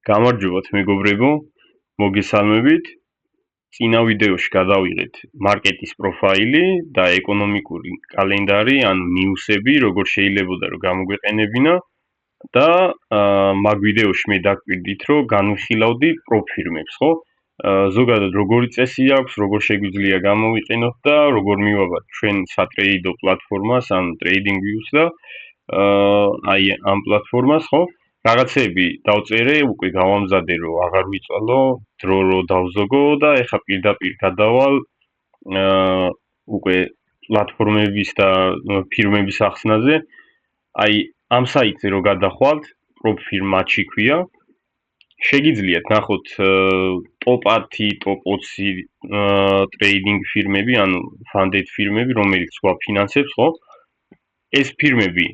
გამარჯობათ მეგობრებო, მოგესალმებით. წინა ვიდეოში გადავიღეთ მარკეტის პროფაილი და ეკონომიკური კალენდარი, ანუ ნიუსები, როგორ შეიძლებოდა რომ გამოგვეყენებინა და მაგ ვიდეოში მე დაგვირდით, რომ განვიხილავდი პროფირმებს, ხო? ზოგადად როგორი წესი აქვს, როგორ შეგვიძლია გამოვიყენოთ და როგორ მივაბად ჩვენ სატრეიდო პლატფორმას, ანუ TradingView-ს და აი ამ პლატფორმას, ხო? რაღაცები დავწერე, უკვე გავამზადე, რომ აღარ ვიწვალო, დრო რო დავზოგო და ეხლა პირდაპირ გადავალ უკვე პლატფორმების და ფირმების ახსნაზე. აი ამ საიტზე რო გადახვალთ, პროფირმატჩი ქვია. შეგიძლიათ ნახოთ top 10, top 20 ტრეიდინგ ფირმები, ანუ funded ფირმები, რომელიც გვაფინანსებს, ხო? ეს ფირმები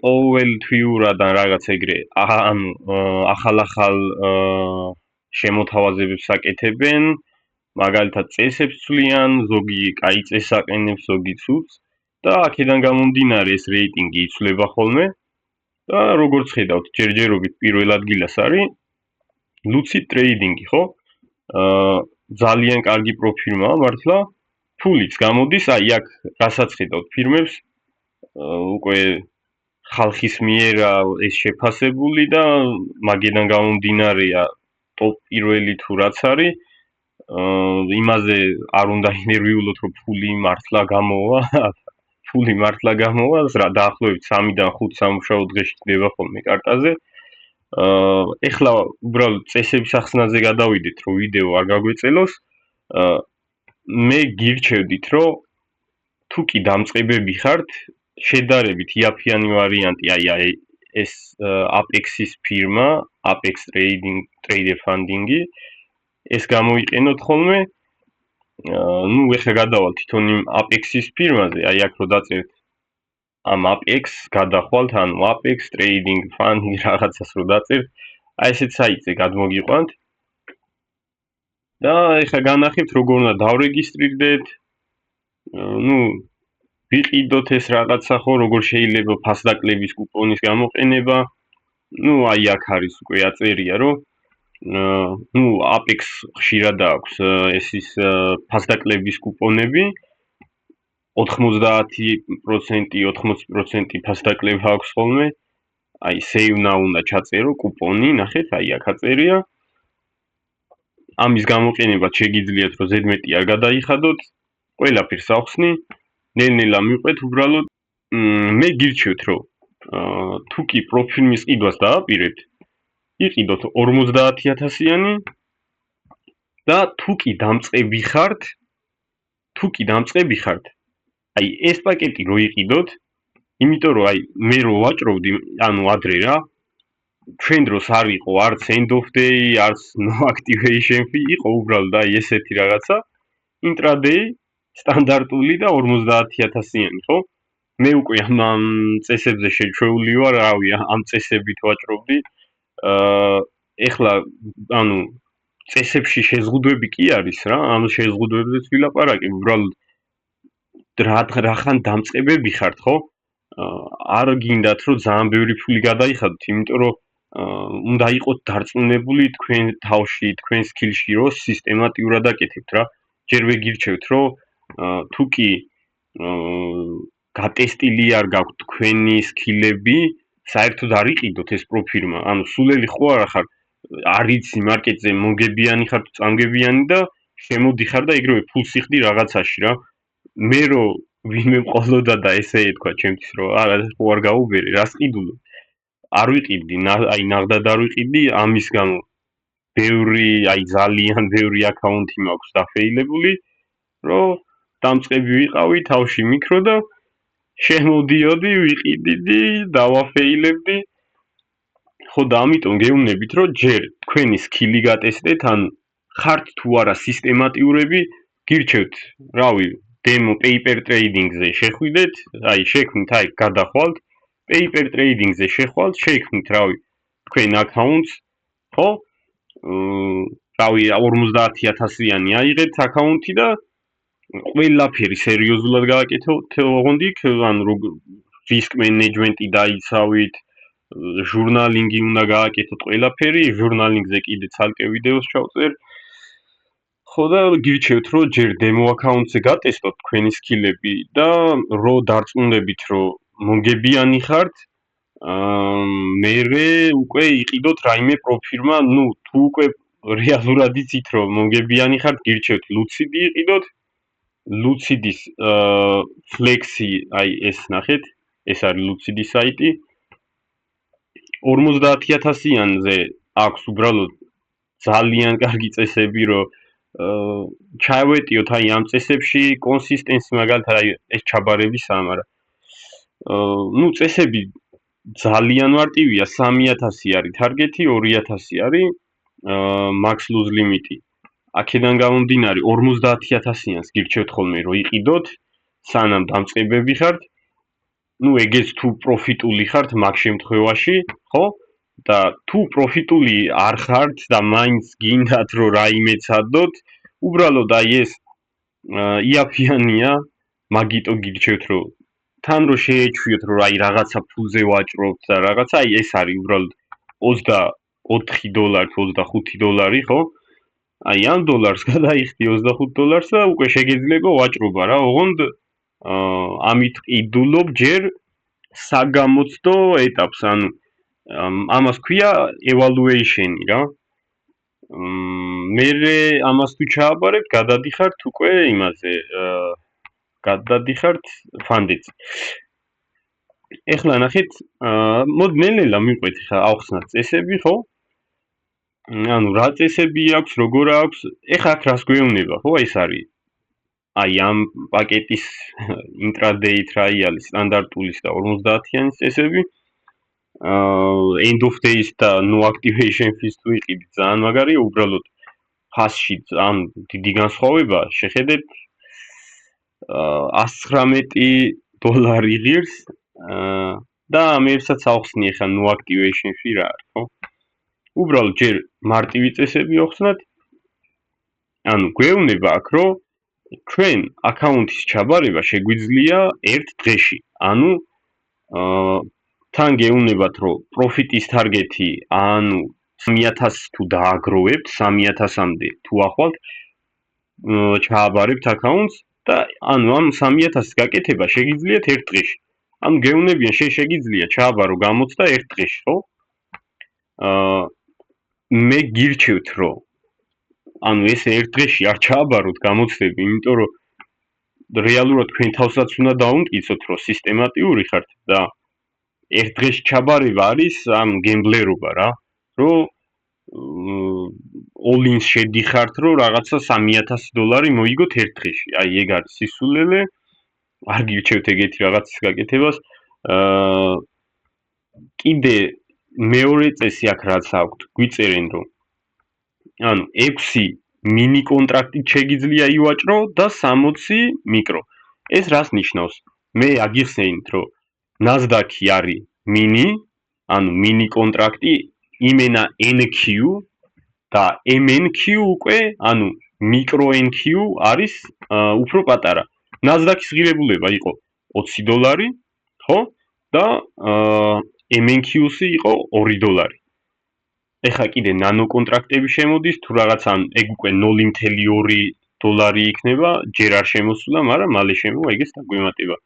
ყოველთვიურად ან რაღაც ეგრე ანუ ახალ შემოთავაზებებს აკეთებენ, მაგალითად წესებს ცვლიან, ზოგი კაი წესს აყენებს, ზოგი ცუდს და აქედან გამომდინარე ეს რეიტინგი იცვლება ხოლმე და როგორც ხედავთ, ჯერჯერობით პირველ ადგილას არის lucid trading-ი, ხო? ძალიან კარგი პროფირმაა მართლა, ფულიც გამოდის, აი აქ რასაც ხედავთ ფირმებს უკვე ხალხის მიერ ეს შეფასებული და მაგედან გამომდინარეა ტოპ პირველი თუ რაც არის, იმაზე არ უნდა ინერვიულოთ, რომ ფული მართლა გამოვა, რა დაახლოებით 3-დან 5 სამუშაო დღეში ხდება ხოლმე კარტაზე. ეხლა უბრალოდ წესების ახსნაზე გადავიდეთ, რომ ვიდეო არ გაგვეწელოს. მე გირჩევდით, რომ თუ კი დამწყებები ხართ, შედარებით იაფიანი ვარიანტი, აი ეს Apex-ის ფირმა, Apex Trader Funding-ი, ეს გამოიყენოთ ხოლმე. ნუ ეხლა გადავალ თვითონ იმ Apex-ის ფირმაზე, აი აქ რო დაწერთ ამ Apex გადახვალთ, ანუ Apex Trading Funding რაღაცას რო დაწერთ, აი ესეთ საიტზე გადმოგიყვანთ. და ეხლა განახებთ როგორ უნდა დავრეგისტრირდეთ. ნუ ვიყიდოთ ეს რაღაცა ხო, როგორ შეიძლება ფასდაკლების კუპონის გამოყენება. ნუ აი აქ არის უკვე აწერია, რომ ნუ Apex ხშირად აქვს ეს ფასდაკლების კუპონები. 90%, 80% ფასდაკლება აქვს ხოლმე. აი save now უნდა ჩაწერო კუპონი, ნახეთ, აი აქ აწერია. ამის გამოყენებაც შეგიძლიათ, რომ ზედმეტი არ გადაიხადოთ. ყველაფერს ახსნი. ნელ-ნელა მიყვეთ უბრალოდ. მე გირჩევთ, რომ თუ კი პროფირმის ყიდვას დააპირებთ, იყიდოთ 50,000-იანი და თუ კი დამწყები ხართ, აი ეს პაკეტი რო იყიდოთ, იმიტომ რომ აი მე რო ვაჭროვდი, ანუ ადრე რა, ჩვენ დროს არ იყო არც end of day, არც no activation fee, იყო უბრალოდ აი ესეთი რაღაცა, intraday სტანდარტული და 50,000-იანი, ხო? მე უკვე ამ წესებზე შეჩვეული ვარ, რავი, ამ წესებით ვაჭრობდი. ეხლა ანუ წესებში შეზღუდვები კი არის რა, ამ შეზღუდვებზეც ვილაპარაკებ, უბრალოდ რახან დამწყებები ხართ, ხო? არ გინდათ, რომ ძალიან ბევრი ფული გადაიხადოთ, იმიტომ რომ უნდა იყოთ დარწმუნებული თქვენ თავში, თქვენ სკილში, რომ სისტემატიურად აკეთებთ რა. ჯერ ვეგირჩევთ, რომ თუ კი გატესტილი არ გაქვთ თქვენი სკილები, საერთოდ არ იყიდოთ ეს პროფირმა. ანუ სულელი ხო არა ხარ, არ იცი მარკეტზე მოგებიანი ხარ თუ წამგებიანი და შემოდიხარ და ეგრევე ფულს იხდი რაღაცაში რა. მე რო ვინმე მყოლოდა და ესე ეთქვა ჩემთვის, რომ არა ხო არ გაუბერე, რას ყიდულობ? არ ვიყიდი, აი ნაღდად არ ვიყიდი, ამის გამო ძალიან ბევრი აკაუნთი მაქვს დაფეილებული, რომ დამწყები ვიყავი, თავში მიკრო და შემოდიოდი, ვიყიდიდი, დავაფეილებდი. ხო და ამიტომ გეუბნებით, რომ ჯერ თქვენი სკილი გატესტეთ, ანუ ხართ თუ არა სისტემატიურები, გირჩევთ, რავი, demo paper trading-ზე შეხვიდეთ, აი შექმნით, აი გადახვალთ, paper trading-ზე შეხვალთ, შექმნით, რავი, თქვენ აკაუნტს, ხო? რავი, 50,000-იანი აიღეთ აკაუნთი და ყველაფერი სერიოზულად გააკეთოთ, ოღონდ იქ, ანუ risk management-ი დაიცავით, ჟურნალინგი უნდა გააკეთოთ ყველაფერი, ჟურნალინგზე კიდე ცალკე ვიდეოს ჩავწერ. ხო და გირჩევთ, რომ ჯერ demo account-ზე გატესტოთ თქვენი სკილები და რო დარწმუნდებით, რომ მოგებიანი ხართ, მერე უკვე იყიდოთ რაიმე პროფირმა, თუ უკვე რეალურად იცით, რომ მოგებიანი ხართ, გირჩევთ Lucid იყიდოთ. Lucidis Flexi, აი ეს ნახეთ, ეს არის Lucidis საიტი. 50,000-იანზე აქვს უბრალოდ ძალიან კარგი წესები, რომ ჩავეტიოთ აი ამ წესებში კონსისტენსი, მაგალითად აი ეს ჩაბარებისაა, მაგრამ წესები ძალიან მარტივია, 3,000 არის თარგეტი, 2,000 არის max lose limit-ი. აქედან გამომდინარე 50,000-იანს გირჩევთ ხოლმე რომ იყიდოთ, სანამ დამწყებები ხართ. ეგეც თუ პროფიტული ხართ მაგ შემთხვევაში, ხო? და თუ პროფიტული არ ხართ და მაინც გინდათ რომ რაიმე ცადოთ, უბრალოდ აი ეს იაფიანია, მაგიტო გირჩევთ რომ თან რო შეეჩვიოთ რომ აი რაღაცა ფულზე ვაჭრობთ და რაღაცა, აი ეს არის უბრალოდ $24, $25, ხო? აი ამ დოლარს გადაიხდი $25 და უკვე შეგეძლება ვაჭრობა რა, ოღონდ ამით ყიდულობ ჯერ საგამოცდო ეტაპს, ანუ ამას ქვია evaluation-ი რა. მერე ამას თუ ჩააბარებთ, გადადიხართ უკვე იმაზე, გადადიხართ ფანდიც. ეხლა ნახეთ, მოდი ნელ-ნელა მიყვეთ ხა ავხსნათ წესები, ხო? ანუ რა წესები აქვს, როგორ აქვს, ეხლა აქ რას გვეუბნება, ხო? ეს არის აი ამ პაკეტის intraday trial-ის სტანდარტულის და 50-იანის წესები. End of days და no activation fees თუ იყიდით, ძალიან მაგარია, უბრალოდ ფასში ძალიან დიდი განსხვავება, შეხედეთ $119 ღირს და ამერსაც ავხსნი ახლა no activation fee რა არის, ხო? უბრალოდ ჯერ მარტივი წესები ავხსნათ. ანუ გვეუბნება აქ, რომ ჩვენ აკაუნთის ჩაბარება შეგვიძლია ერთ დღეში. ანუ თან გეუბნებათ, რომ პროფიტის თარგეტი, ანუ 3,000 თუ დააგროვებთ, 3,000-მდე თუ ახვალთ, ჩააბარებთ აკაუნტს და ანუ ამ 3,000-ის გაკეთება შეგიძლიათ ერთ დღეში. ანუ გეუბნებიან, შეგიძლია ჩააბარო გამოცდა ერთ დღეში, ხო? მე გირჩევთ, რომ ანუ ეს ერთ დღეში არ ჩააბაროთ გამოცდები, იმიტომ რომ რეალურად თქვენ თავსაც უნდა დაუმტკიცოთ, რომ სისტემატიური ხართ და ერთ დღეში ჩაბარება არის ამ გემბლერობა რა, რომ all-in შედიხართ, რომ რაღაცა $3,000 მოიგოთ ერთ დღეში. აი ეგ არის სისულელე, არ გირჩევთ ეგეთი რაღაცის გაკეთებას. კიდე მეორე წესი აქ რაც აქვთ, გვიწერენ რომ ანუ 6 მინი კონტრაქტით შეგიძლია ივაჭრო და 60 მიკრო. ეს რას ნიშნავს? მე აგიხსენით, რომ NASDAQ-ი არის მინი, ანუ მინი კონტრაქტი, იმენა NQ და MNQ უკვე, ანუ მიკრო NQ არის უფრო პატარა. NASDAQ-ის ღირებულება იყო $20, ხო? და MNQ-ი იყო $2. ეხა კიდე ნანო კონტრაქტები შემოდის, თუ რაღაც ან ეგ უკვე $0.2 იქნება, ჯერ არ შემოსულა, მაგრამ მალე შემოვა, ეგეც დაგვემატება.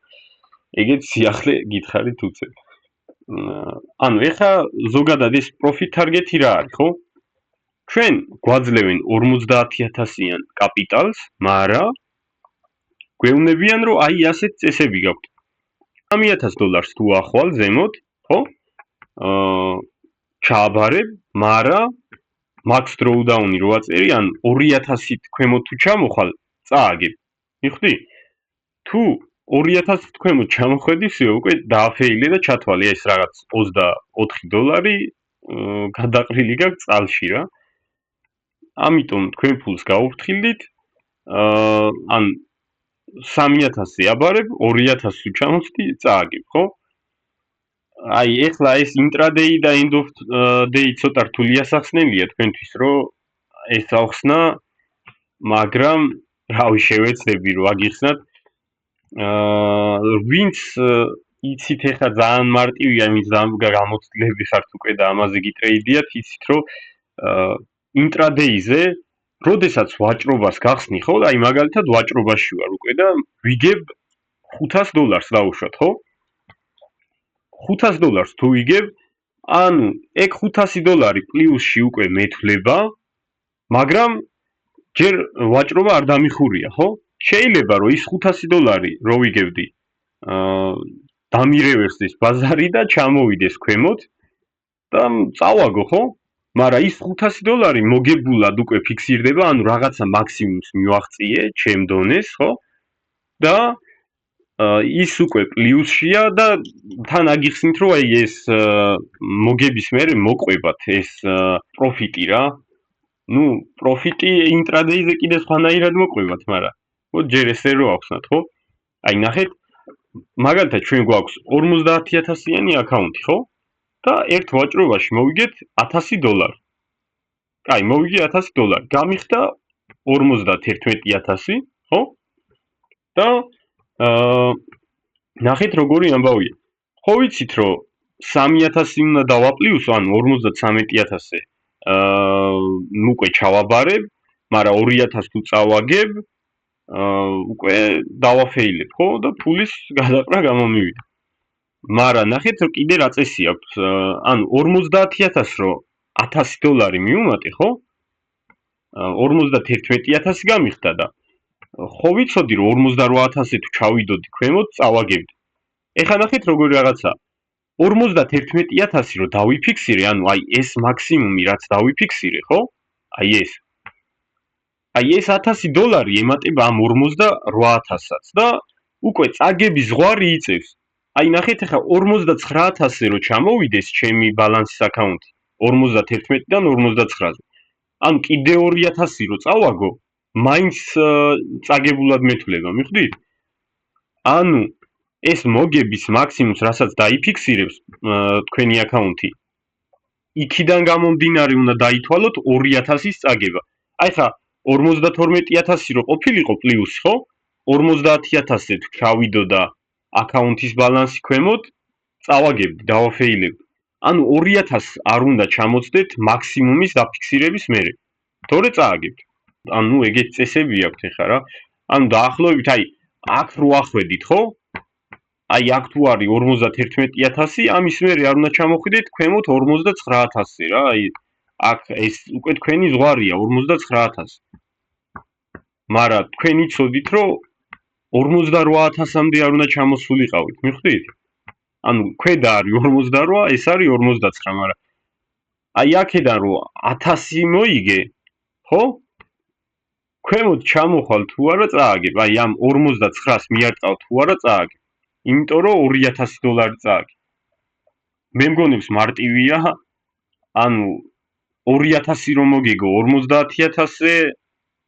ეგეც სიახლე გითხარით უცებ. ანუ ეხა ზოგადად ეს profit target-ი რა არის, ხო? ჩვენ გვაძლევენ 50,000-იან კაპიტალს, მაგრამ გვეუბნებიან, რომ აი ასეთ წესები გაქვთ. $3,000 თუ ახვალ ზემოთ, ხო? ჩააბარებ, მაგრამ max drawdown-ი რო აწერი, ან 2,000-ით ქვემოთ თუ ჩამოხვალ, წააგებ. მიხდი? თუ 2,000-ით ქვემოთ ჩამოხვედი, უკვე დააფეილე და ჩათვალე ეს რაღაც $24 გადაყრილი გაქვს წალში რა. ამიტომ თქვენ ფულს გაუფრთხილდით, ან 3,000-ზე აბარებ, 2,000 თუ ჩამოხდი, წააგებ, ხო? აი ეხლა ეს intraday და end of day ცოტა რთული ასახსნელია თქვენთვის, რომ ეს ავხსნა, მაგრამ რავი შევეცდები რომ აგიხსნათ. ვინც იცით ეხლა ძალიან მარტივია, იმის გამოცდილები ხართ უკვე და ამაზე გიტრეიდიათ, იცით რომ ინტრადეიზე როდესაც ვაჭრობას გახსნი, ხო? აი მაგალითად ვაჭრობაში ვარ უკვე და ვიგებ $500 დავუშვათ, ხო? $500 თუ ვიგებ, ანუ ეგ $500 პლუსში უკვე მეთვლება, მაგრამ ჯერ ვაჭრობა არ დამიხურია, ხო? შეიძლება რომ ის $500 რო ვიგებდი, დამირევერს ბაზარი და ჩამოვიდეს ქვემოთ და წავაგო, ხო? მაგრამ ის $500 მოგებულად უკვე ფიქსირდება, ანუ რაღაცა მაქსიმუმს მივაღწიე ჩემ დონეს, ხო? და ის უკვე პლუსშია და თან აგიხსნით რომ აი ეს მოგების მერე მოყვებათ ეს პროფიტი რა. ნუ პროფიტი ინტრადეიზე კიდე სხვანაირად მოყვებათ, მაგრამ ხო ჯერ ესე რო ახსნათ, ხო? აი ნახეთ, მაგალითად ჩვენ გვაქვს 50000-იანი აკაუნტი, ხო? და ერთ ვაჭრობაში მოვიგეთ $1000. აი, მოვიგე $1000, გამიხდა 51000, ხო? და ნახეთ როგორი ამბავია. ხო ვიცით რომ 3000 უნდა დავაპლიუსო, ანუ 53000-ზე უკვე ჩავაბარებ, მაგრამ 2000 თუ წავაგებ, უკვე დავაფეილებ, ხო? და ფულის გადაყრა გამომივიდა. მაგრამ ნახეთ რომ კიდე რა წესი აქვს, ანუ 50000 რო $1000 მიუმატე, ხო? 51000 გამიხდა და ხო ვიცოდი რომ 58000 თუ ჩავიდოდი ქვემოთ, წავაგებდი. ეხლა ნახეთ როგორი რაღაცა. 51000 რო დავიფიქსირე, ანუ აი ეს მაქსიმუმი რაც დავიფიქსირე, ხო? აი ეს $1000 ემატება ამ 58000-ს და უკვე წაგების ზღვარი იწევს. აი ნახეთ ეხლა 59000 რო ჩამოვიდეს ჩემი ბალანსის აკაუნტი 51-დან 59-ზე. ანუ კიდე 2000 რო წავაგო, მაინც წაგებულად მეთვლება, მიხვდით? ანუ ეს მოგების მაქსიმუმს, რასაც დაიფიქსირებს თქვენი აკაუნტი, იქიდან გამომდინარე უნდა დაითვალოთ 2000-ის წაგება. აი ხა 52000 რო ყოფილიყო პლუსი, ხო? 50000-ზე თუ ჩავიდო და აკაუნტის ბალანსი ქვემოთ, წავაგებდი, დავაფეილებდი. ანუ 2000 არ უნდა ჩამოცდეთ მაქსიმუმის დაფიქსირების მერე. თორე წააგებთ. ანუ ეგეთი წესები აქვთ ეხლა რა. ანუ დაახლოებით აი აქ რო ახვედით, ხო? აი აქ თუ არის 51000, ამის მერე არ უნდა ჩამოხვიდეთ ქვემოთ 59000-ზე რა. აი აქ ეს უკვე თქვენი ზღვარია 59000. მაგრამ თქვენ იცოდით რომ 58000-მდე არ უნდა ჩამოსულიყავით, მიხვდით? ანუ ქვედა არის 48, ეს არის 59, მაგრამ აი აქედან რო 1000 მოიგე, ხო? ქვემოთ ჩამოხვალ თუ არა წააგებ, აი ამ 59-ს მიარტყავ თუ არა წააგებ. იმიტომ რომ $2000 წააგებ. მე მგონებს მარტივია, ანუ 2000 რომ მოგიგო 50000-ზე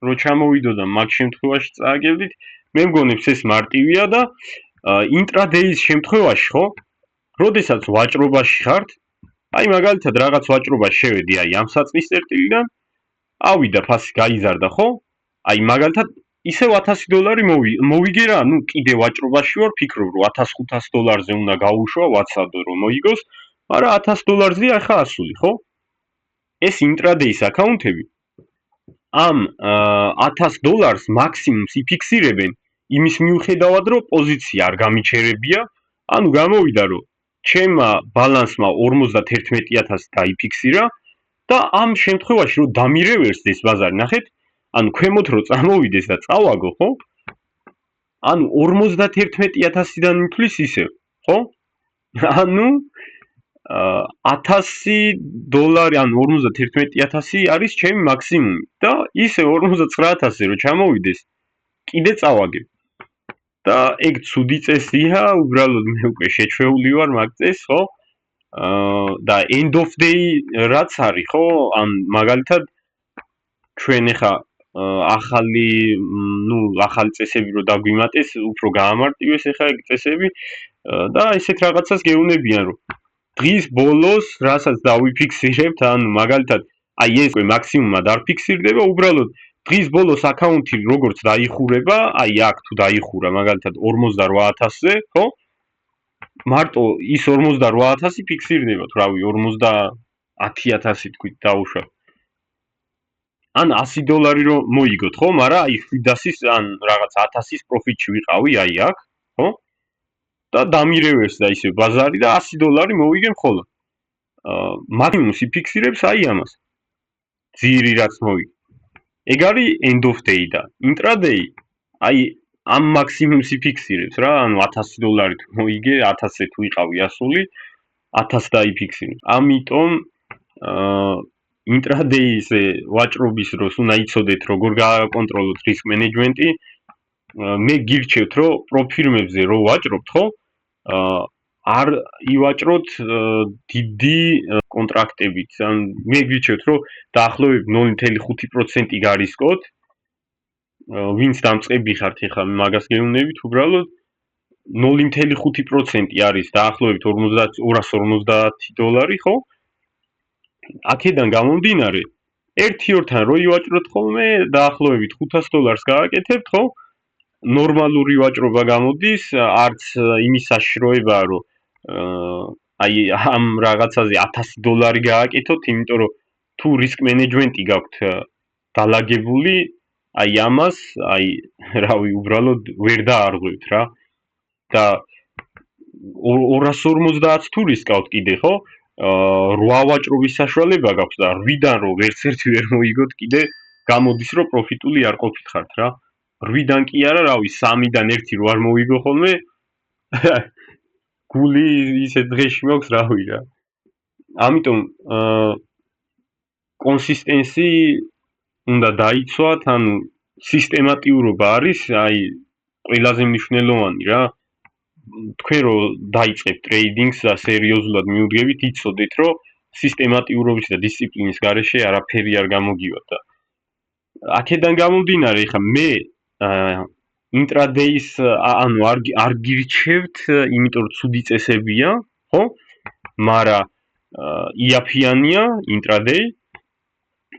რო ჩამოვიდო და მაგ შემთხვევაში წააგებდით, მე მგონებს ეს მარტივია და ინტრადეის შემთხვევაში, ხო? როდესაც ვაჭრობაში ხართ, აი მაგალითად რაღაც ვაჭრობა შევედი, აი ამ საწყის წერტილიდან, ავიდა ფასი გაიზარდა, ხო? აი მაგალითად ისევ $1000 მოვიგე რა, ნუ კიდე ვაჭრობაში ვარ, ფიქრობ რომ $1500-ზე უნდა გავუშვა, ვაცადო რომ მოიგოს, მაგრამ $1000-ზე ახლა ასული, ხო? ეს ინტრადეის აკაუნტები ამ $1000 მაქსიმუმს იფიქსირებენ იმის მიუხედავად, რომ პოზიცია არ გამიჩერებია, ანუ გამოვიდა რომ ჩემმა ბალანსმა 51000 დაიფიქსირა და ამ შემთხვევაში რომ დამირევერსდეს ბაზარი, ნახეთ, ანუ ქვემოთ რო წამოვიდეს და წავაგო, ხო? ანუ 51000-დან მithლის ისევ, ხო? ანუ $1000, ანუ 51000 არის ჩემი მაქსიმუმი და ისე 59000 რო ჩამოვიდეს, კიდე წავაგებ. და ეგ ცუდი წესია, უბრალოდ მე უკვე შეჩვეული ვარ მაგ წესს, ხო? და end of day რაც არის, ხო? ან მაგალითად ჩვენ ახლა ახალი წესები რო დაგვიმატეს, უფრო გაამარტივეს ახლა ეგ წესები და ესეთ რაღაცას გეუბნებიან, რომ დღის ბოლოს, რასაც დავიფიქსირებთ, ანუ მაგალითად აი ეს მაქსიმუმად არ ფიქსირდება, უბრალოდ დღის ბოლოს აკაუნტი როგორც დაიხურება, აი აქ თუ დაიხურა მაგალითად 58000-ზე, ხო? მარტო ის 48.000 ფიქსირდება, თუ რავი 50.000 თქვით დაუშვათ. ან $100 რომ მოიგოთ, ხო? მაგრამ აი 700-ის ან რაღაც 1000-ის პროფიტში ვიყავი აი აქ, ხო? და დამირევეს და ისე ბაზარი და $100 მოვიგე მხოლოდ. მაქსიმუმს იფიქსირებს აი ამას. ძირი რაც მოვიგე. ეგ არის end of day და intraday აი ამ მაქსიმუმს იფიქსირებს რა, ანუ $1000 თუ მოიგე, 1000-ზე თუ ვიყავი ასული, 1000 დაიფიქსირე. ამიტომ intraday-ზე ვაჭრობის დროს უნდა იცოდეთ როგორ გააკონტროლოთ risk management-ი. მე გირჩევთ რომ პროფირმებზე რო ვაჭრობთ, ხო? არ ივაჭროთ დიდი კონტრაქტებით. ან მე გირჩევთ რომ დაახლოებით 0.5% გარისკოთ. ვინც დამწყები ხართ ეხლა მაგას გეუბნებით, უბრალოდ 0.5% არის დაახლოებით $250, ხო? აქედან გამომდინარე, ერთი ორთან რო ივაჭროთ ხოლმე, დაახლოებით $500 გააკეთებთ, ხო? ნორმალური ვაჭრობა გამოდის, არც იმის საშიშროებაა, რომ აი ამ რაღაცაზე $1000 გააკეთოთ, იმიტომ რომ თუ risk management-ი გაქვთ დალაგებული, აი ამას, აი რავი, უბრალოდ ვერ დაარღვევთ რა. და 250 თუ რისკავთ კიდე, ხო? 8 ვაჭრობის საშუალება გაქვს და 8-დან რომ ვერც ერთი ვერ მოიგოთ, კიდე გამოდის რომ პროფიტული არ ყოფით ხართ რა. 8-დან კი არა, რავი, 3-დან 1 რო არ მოვიგო ხოლმე, გული ისე დღეში მაქვს, რავი რა. ამიტომ კონსისტენსი უნდა დაიცვათ, ანუ სისტემატიურობა არის, აი ყველაზე მნიშვნელოვანი რა. თქვენ რო დაიწყებთ ტრეიდინგს და სერიოზულად მიუდგებით, იცოდეთ რომ სისტემატიურობის და დისციპლინის გარეშე არაფერი არ გამოგივათ და აქედან გამომდინარე, ეხლა მე intraday-ის ანუ არ გირჩევთ, იმიტომ რომ ცუდი წესებია, ხო? მაგრამ იაფიანია intraday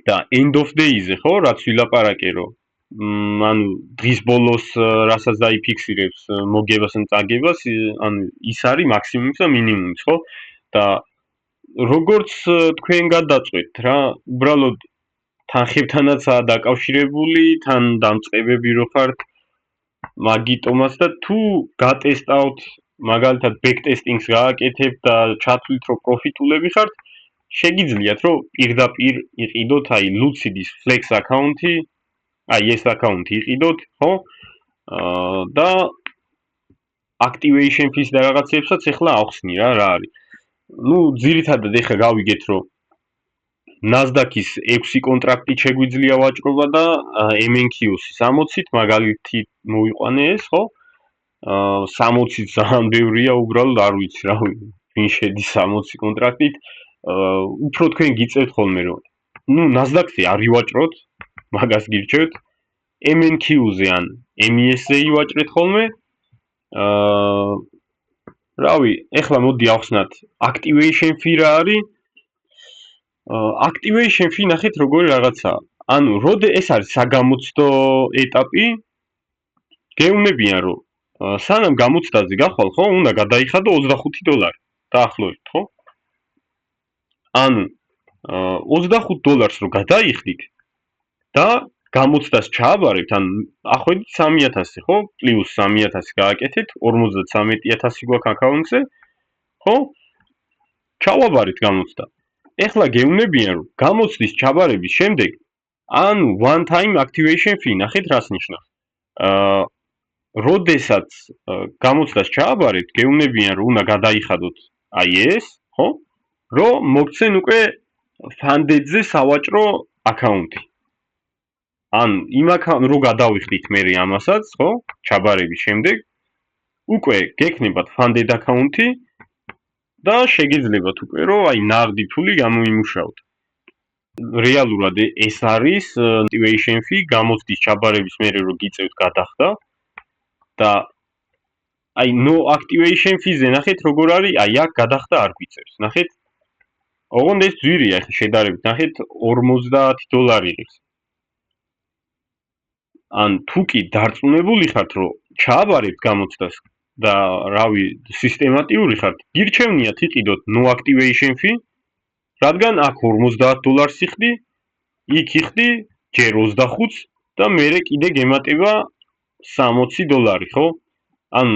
და end of day-ზე, ხო, რაც ვილაპარაკე, რომ ანუ დღის ბოლოს რასაც დაიფიქსირებს მოგებას ან წაგებას, ანუ ის არის მაქსიმუმი და მინიმუმი, ხო? და როგორც თქვენ გადაწყვეტთ რა, უბრალოდ თანხებთანაცაა დაკავშირებული, თან დამწყებები რო ხართ მაგიტომაც და თუ გატესტავთ, მაგალითად backtesting-ს გააკეთებთ და ჩათვლით რომ პროფიტულები ხართ, შეგიძლიათ რომ პირდაპირ იყიდოთ აი Lucid-ის Flex account-ი, აი ეს account-ი იყიდოთ, ხო? და activation fees და რაღაცებსაც ეხლა ახსნი რა არის. ნუ ძირითადად ეხლა გავიგეთ რომ Nasdaq-ის 6 კონტრაქტი შეგვიძლია ვაჭრობა და MNQ-ს 60-ით მაგალითი მოვიყვანე ეს, ხო? 60-ით ძალიან ბევრია, უბრალოდ არ ვიცი რა ვინ შედის 60 კონტრაქტით. უფრო თქვენ გიწევთ ხოლმე რომ ნუ Nasdaq-ზე არ ივაჭროთ, მაგას გირჩევთ. MNQ-ზე ან MES-ზე ივაჭრეთ ხოლმე. რავი, ეხლა მოდი ავხსნათ activation fee რა არის. activation fee ნახეთ როგორი რაღაცაა. ანუ ეს არის საგამოცდო ეტაპი. გეუბნებიან რომ სანამ გამოცდაზე გახვალ, ხო, უნდა გადაიხადო $25 დაახლოებით, ხო? ანუ $25 რო გადაიხდით და გამოცდას ჩააბარებთ, ან ახვედით 3000, ხო? პლუს 3000 გააკეთეთ, 53000 გვაქვს აკაუნტზე, ხო? ჩავაბარეთ გამოცდა. ეხლა გეუბნებიან რომ გამოცდის ჩაბარების შემდეგ, ანუ one time activation fee, ნახეთ რას ნიშნავს. როდესაც გამოცდას ჩააბარეთ, გეუბნებიან რომ უნდა გადაიხადოთ აი ეს, ხო? რომ მოგცენ უკვე funded-ზე სავაჭრო აკაუნტი. ან იმ აკაუნტს რო გადავიხდით მე ამასაც, ხო? ჩაბარების შემდეგ უკვე გექნებათ funded აკაუნტი და შეგიძლიათ უკვე რომ აი ნაღდი ფული გამოიმუშაოთ. რეალურად ეს არის activation fee გამოცდის ჩაბარების მერე რო გიწევთ გადახდა და აი no activation fee-ზე ნახეთ როგორ არის, აი აქ გადახდა არ გვიწევს. ნახეთ. ოღონდ ეს ძვირია, ახლა შედარებით ნახეთ $50 იღებს. ან თუ კი დარწმუნებული ხართ რომ ჩააბარებთ გამოცდას და რავი, სისტემატიური ხართ, გირჩევნიათ იყიდოთ no activation fee, რადგან აქ $50 იხდი, იქ იხდი ჯერ 25-ს და მერე კიდე გემატება $60, ხო? ან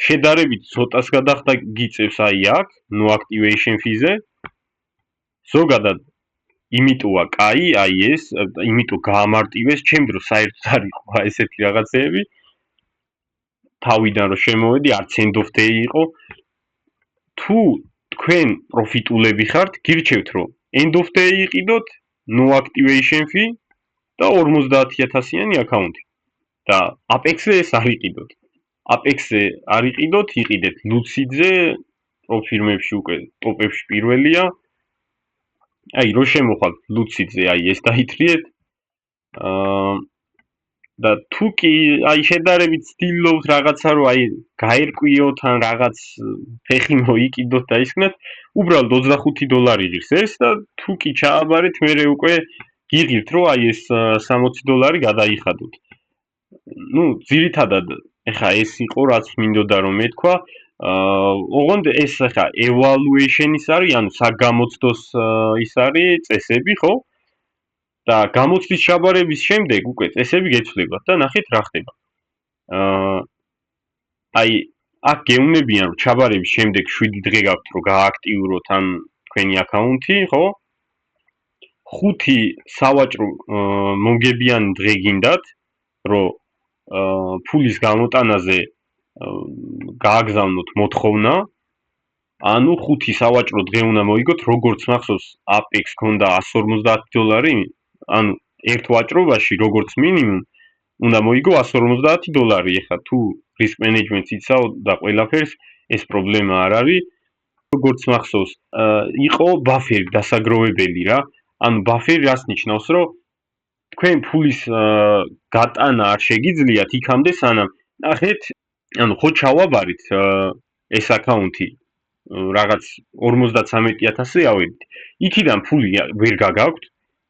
შედარებით ცოტას გადახდა გიწევს აი აქ no activation fee-ზე. ზოგადად იმიტოა კაი, აი ეს, იმიტომ გაამარტივეს, ჩემ დროს საერთოდ არ იყო ესეთი რაღაცეები. თავიდან რომ შემოვედი, არც end of day იყო. თუ თქვენ პროფიტულები ხართ, გირჩევთ რომ end of day იყიდოთ, no activation fee და 50,000-იანი აკაუნტი. და Apex-ზე ეს არ იყიდოთ. Apex-ზე არ იყიდოთ, იყიდეთ Lucid-ზე, პროფირმებში უკვე ტოპებში პირველია. აი, რო შემოხვალთ Lucid-ზე, აი ეს დაითრიეთ. და თუ კი აი შედარებით ცდილობთ რაღაცა რომ აი გაერკვიოთ ან რაღაც ფეხი მოიკიდოთ და ისქნათ, უბრალოდ $25 იღებს ეს და თუ კი ჩააბარეთ, მერე უკვე გიღირთ რომ აი ეს $60 გადაიხადოთ. ნუ ძირითადად ეხა ეს იყო რაც მინდოდა რომ მეთქვა. ოღონდ ეს ეხა evaluation-ის არის, ანუ საგამოცდოს ის არის წესები, ხო? და გამოცდის ჩაბარების შემდეგ უკვე წესები გეცვლებათ და ნახეთ რა ხდება. აი აქ გეუნებიან რომ ჩაბარების შემდეგ 7 დღე გაქვთ რომ გააქტიუროთ ან თქვენი აკაუნტი, ხო? 5 სავაჭრო მომგებიანი დღე გინდათ, რომ ფულის გამოტანაზე გააგზავნოთ მოთხოვნა. ანუ 5 სავაჭრო დღე უნდა მოიგოთ, როგორც მახსოვს Apex ქონდა $150, ანუ ერთ ვაჭრობაში როგორც მინიმუმ უნდა მოიგო $150. ეხლა თუ risk management-ს იცავ და ყველაფერს ეს პრობლემა არ არის. როგორც მახსოვს, იყო ბაფერი დასაგროვებელი რა. ანუ ბაფერი რას ნიშნავს, რომ თქვენ ფულის გატანა არ შეგიძლიათ იქამდე სანამ ნახეთ, ანუ ხო ჩავაბარით ეს აკაუნტი რაღაც 53,000-ზე ავედით. იქიდან ფული ვერ გაგაქვთ.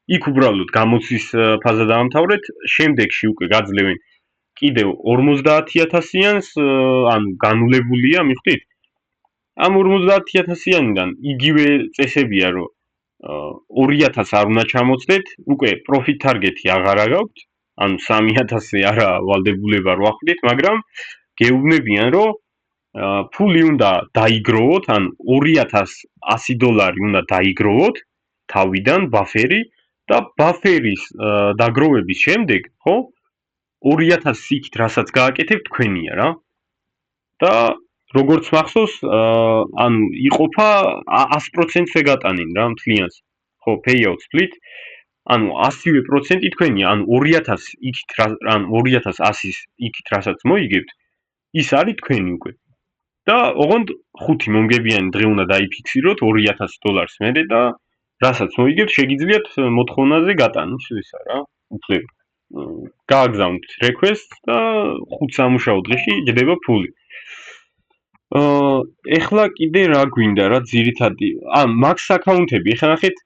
იქ უბრალოდ გამოცდის ფაზა დაამთავრეთ, შემდეგში უკვე გაძლევენ კიდევ 50,000-იანს, ანუ განულებულია, მიხვდით? ამ 50,000-იანიდან იგივე წესებია, რომ 2,000 არ უნდა ჩამოცდეთ, უკვე profit target-ი აღარა გაქვთ, ანუ 3,000-ზე არა ვალდებულება რო ახვიდეთ, მაგრამ გეუბნებიან, რომ ფული უნდა დაიგროვოთ, ანუ $2,100 უნდა დაიგროვოთ თავიდან ბაფერი და ბაფერის დაგროვების შემდეგ, ხო? 2,000 იქით რასაც გააკეთებთ თქვენია რა. და როგორც მახსოვს, ანუ იყოფა 100%-ზე გატანენ რა მთლიანს. ხო, payout split. ანუ 100% თქვენია, ანუ 2,000 იქით ანუ 2,100-ის იქით რასაც მოიგებთ, ის არის თქვენი უკვე. და ოღონდ 5 მომგებიანი დღე უნდა დაიფიქსიროთ $2,000 მერე და რასაც მოიგებთ, შეგიძლიათ მოთხოვნაზე გატანოთ ისა რა, უფლება. გააგზავნოთ request და 5 სამუშაო დღეში ჯდება ფული. ეხლა კიდე რა გვინდა რა ძირითადი, max აკაუნტები, ეხლა ნახეთ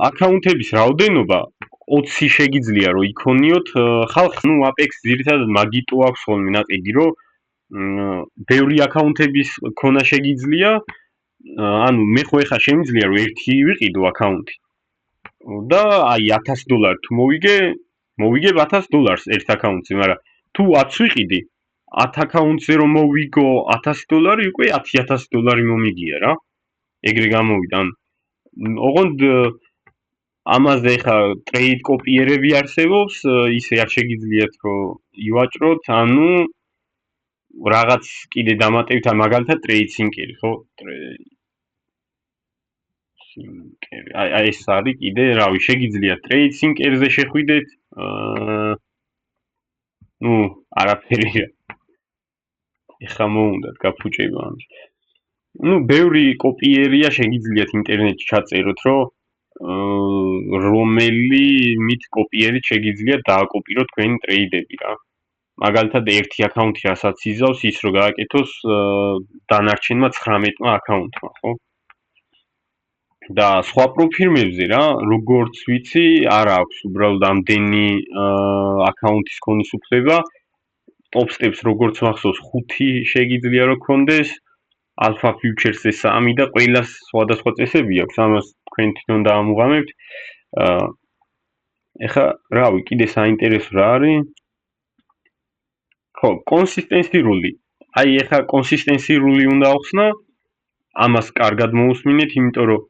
აკაუნტების რაოდენობა 20 შეგიძლია რომ იქონიოთ, ხალხი, ნუ Apex ძირითადად მაგიტო აქვს ხოლმე ნაყიდი, რომ ბევრი აკაუნტების ქონა შეგიძლია, ანუ მე ხო ეხლა შემიძლია რომ ერთი ვიყიდო აკაუნტი. და აი $1,000 თუ მოვიგებ $1,000 ერთ აკაუნტზე, მაგრამ თუ 10 ვიყიდი, 10 აკაუნტზე რომ მოვიგო $1,000, უკვე $10,000 მომიგია რა. ეგრე გამოვიდა. ოღონდ ამაზე ხა ტრეიდ კოპიერები არსებობს, ისე არ შეგიძლიათ რომ ივაჭროთ, ანუ რაღაც კიდე დამატებით, მაგალითად ტრეიდ სინკერი, ხო? აი ეს არის კიდე, რავი, შეგიძლიათ ტრეიდ სინკერზე შეხვიდეთ, ნუ არაფერია. ეხა მოუნდათ გაფუჭება ამის. ნუ ბევრი კოპიერია შეგიძლიათ ინტერნეტში ჩაწეროთ, რომ რომელი მით კოპიერით შეგიძლიათ დააკოპიროთ თქვენი ტრეიდები რა. მაგალითად ერთი აკაუნტი რასაც იზავს, ის რო გააკეთოს დანარჩენმა 19 აკაუნტმა, ხო? და სხვა პროფირმებზე რა, როგორც ვიცი, არ აქვს უბრალოდ ამდენი აკაუნტის ქონის უფლება. top steps როგორც მახსოვს 5 შეგიძლია რომ გქონდეს, alpha futures-ზე 3 და ყველას სხვადასხვა წესები აქვს, ამას თქვენ თვითონ დაამუღამებთ. ეხლა რავი, კიდე საინტერესო რა არის? ხო, consistency rule. აი ეხლა consistency rule უნდა ახსნა, ამას კარგად მოусმინეთ, იმიტომ რომ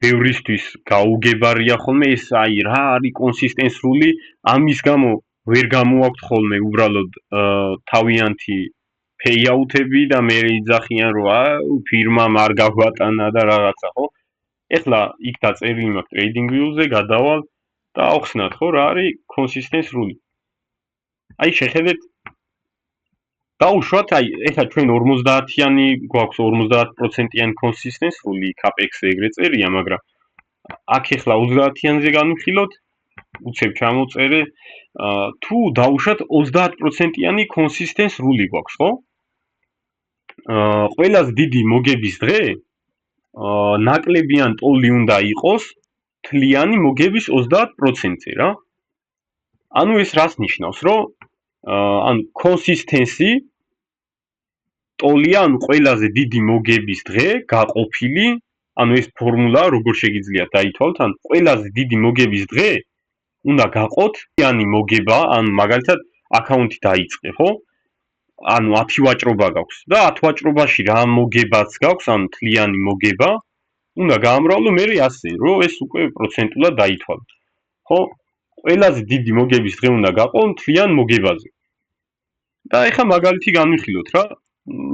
ბევრისთვის გაუგებარია ხოლმე ეს აი რა არის consistency rule, ამის გამო ვერ გამოაქვთ ხოლმე უბრალოდ თავიანთი payout-ები და მე იძახიან რომ ფირმამ არ გაგვატანა და რაღაცა, ხო? ეხლა იქ დაწერილი მაქვს trading view-ზე, გადავალ და ახსნათ, ხო, რა არის consistency rule. აი შეხედეთ დაუშვათ, აი ეხლა ჩვენ 50-იანი გვაქვს 50%-იანი consistency rule CAPEX-ზე ეგრე წერია, მაგრამ აქ ეხლა 30-იანზე განვიხილოთ, უცებ ჩამოწერე, თუ დაუშვათ 30%-იანი consistency rule გვაქვს, ხო? ყველაზე დიდი მოგების დღე ნაკლებიან ტოლი უნდა იყოს თლიანი მოგების 30%-ზე რა. ანუ ეს რას ნიშნავს, რომ ანუ consistency ტოლია, ანუ ყველაზე დიდი მოგების დღე გაყოფილი, ანუ ეს ფორმულა როგორ შეგიძლიათ დაითვალოთ, ანუ ყველაზე დიდი მოგების დღე უნდა გაყოთ თლიანი მოგება, ანუ მაგალითად აკაუნტი დაიწყე, ხო? ანუ 10 ვაჭრობა გაქვს და 10 ვაჭრობაში რა მოგებაც გაქვს, ანუ თლიანი მოგება, უნდა გაამრავლო მე ასე, რომ ეს უკვე პროცენტულად დაითვალოთ. ხო? ყველაზე დიდი მოგების დღე უნდა გაყო თლიან მოგებაზე. და ეხლა მაგალითი განვიხილოთ რა.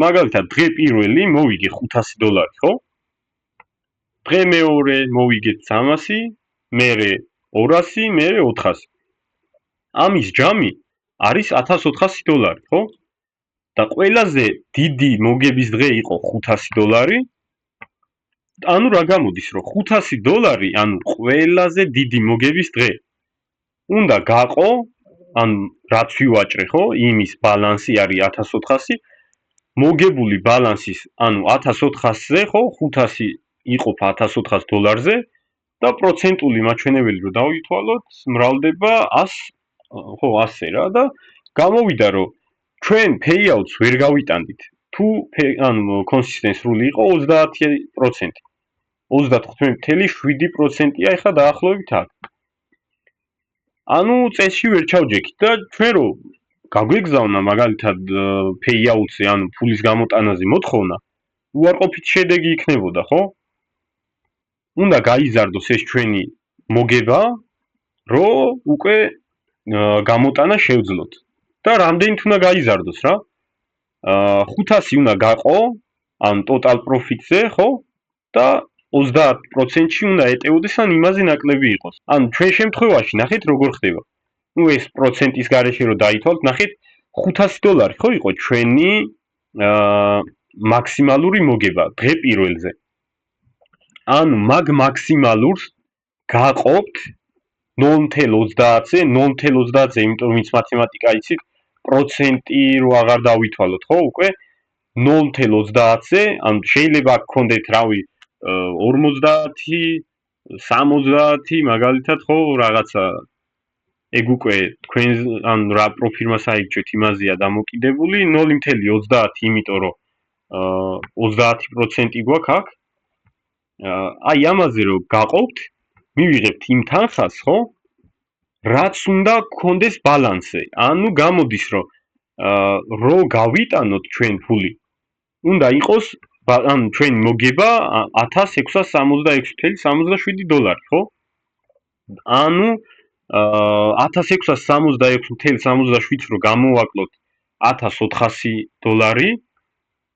მაგალითად დღე პირველი მოვიგე $500, ხო? დღე მეორე მოვიგეთ 300, მერე 200, მერე 400. ამის ჯამი არის $1400, ხო? და ყველაზე დიდი მოგების დღე იყო $500. ანუ რა გამოდის, რომ $500, ანუ ყველაზე დიდი მოგების დღე უნდა გაყო, ანუ რაც ვივაჭრე, ხო? იმის ბალანსი არის 1400, მოგებული ბალანსის, ანუ 1400-ზე, ხო? 500 იყოფ $1400-ზე და პროცენტული მაჩვენებელი რო დავითვალოთ, მრავლდება 100, ხო, 100 რა და გამოვიდა, რომ ჩვენ payouts ვერ გავიტანდით. თუ ანუ consistency rule იყო 30%. 35.7%-ია ეხლა დაახლოებით აქ. ანუ წესში ვერ ჩავჯექით და ჩვენ რო გაგვეგზავნა მაგალითად payouts-ზე, ანუ ფულის გამოტანაზე მოთხოვნა, უარყოფით შედეგი იქნებოდა, ხო? უნდა გაიზარდოს ეს ჩვენი მოგება, რომ უკვე გამოტანა შევძლოთ. და რამდენით უნდა გაიზარდოს რა? 500 უნდა გაყო, ანუ total profit-ზე, ხო? და 30%-ში უნდა ეტეოდეს, ან იმაზე ნაკლები იყოს. ანუ ჩვენ შემთხვევაში ნახეთ როგორ ხდება. ნუ ეს პროცენტის გარეშე რო დაითვალოთ, ნახეთ $500, ხო იყო ჩვენი მაქსიმალური მოგება დღე პირველზე. ანუ მაგ მაქსიმალურს გაყობთ 0.30-ზე, 0.30-ზე, იმიტომ ვინც მათემატიკა იცით, პროცენტი რო აღარ დავითვალოთ, ხო, უკვე 0.30-ზე, ანუ შეიძლება გქონდეთ, რავი, 50, 60, მაგალითად, ხო, რაღაცა ეგ უკვე თქვენ ანუ რა პროფირმას აიგჭვეთ იმაზეა დამოკიდებული, 0.30, იმიტომ რომ 30% გვაქვს აქ. აი ამაზე რომ გაყობთ, მივიღებთ იმ თანხას, ხო? რაც უნდა გქონდეს ბალანსზე. ანუ გამოდის, რომ რო გავიტანოთ ჩვენ ფული, უნდა იყოს ანუ ჩვენი მოგება $1666.77, ხო? ანუ 1666.77 რო გამოვაკლოთ $1400,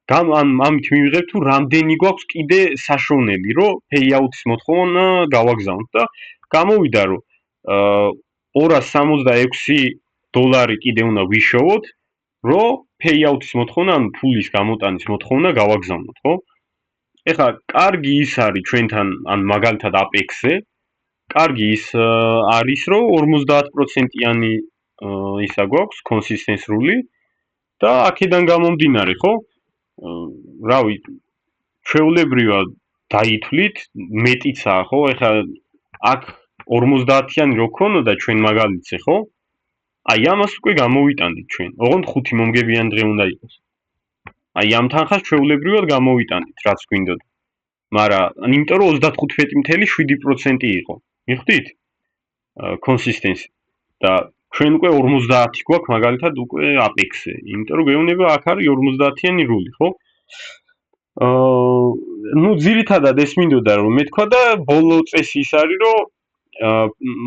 ამით მივიღებთ თუ რამდენი გვაქვს კიდე საშუალებელი, რომ payout-ის მოთხოვნა გავაგზავნოთ და გამოვიდა, რომ $266 კიდე უნდა ვიშოვოთ, რომ payout-ის მოთხოვნა, ანუ ფულის გამოტანის მოთხოვნა გავაგზავნოთ, ხო? ეხლა კარგი ის არის ჩვენთან, ანუ მაგალითად APEX-ზე, კარგი ის არის, რომ 50%-იანი ისა გვაქვს consistency rule და აქედან გამომდინარე, ხო? რავი, ჩვეულებრივად დაითვლით, მეტიცაა, ხო? ეხლა აქ 50-იანი რო ქონოდა ჩვენ მაგალითზე, ხო? აი ამას უკვე გამოვიტანდით ჩვენ. ოღონდ 5 მომგებიანი დღე უნდა იყოს. აი ამ თანხას ჩვეულებრივად გამოვიტანდით, რაც გვინდოდა. მაგრამ იმიტომ რომ 35.7% იყო. მიხვდით? კონსისტენსი და ჩვენ უკვე 50 გვაქვს მაგალითად უკვე Apex-ზე. იმიტომ რომ გვეუბნება აქ არის 50-იანი რული, ხო? ну ძირითადად ეს მინდოდა რომ მეთქვა და ბოლო წესი ის არის რომ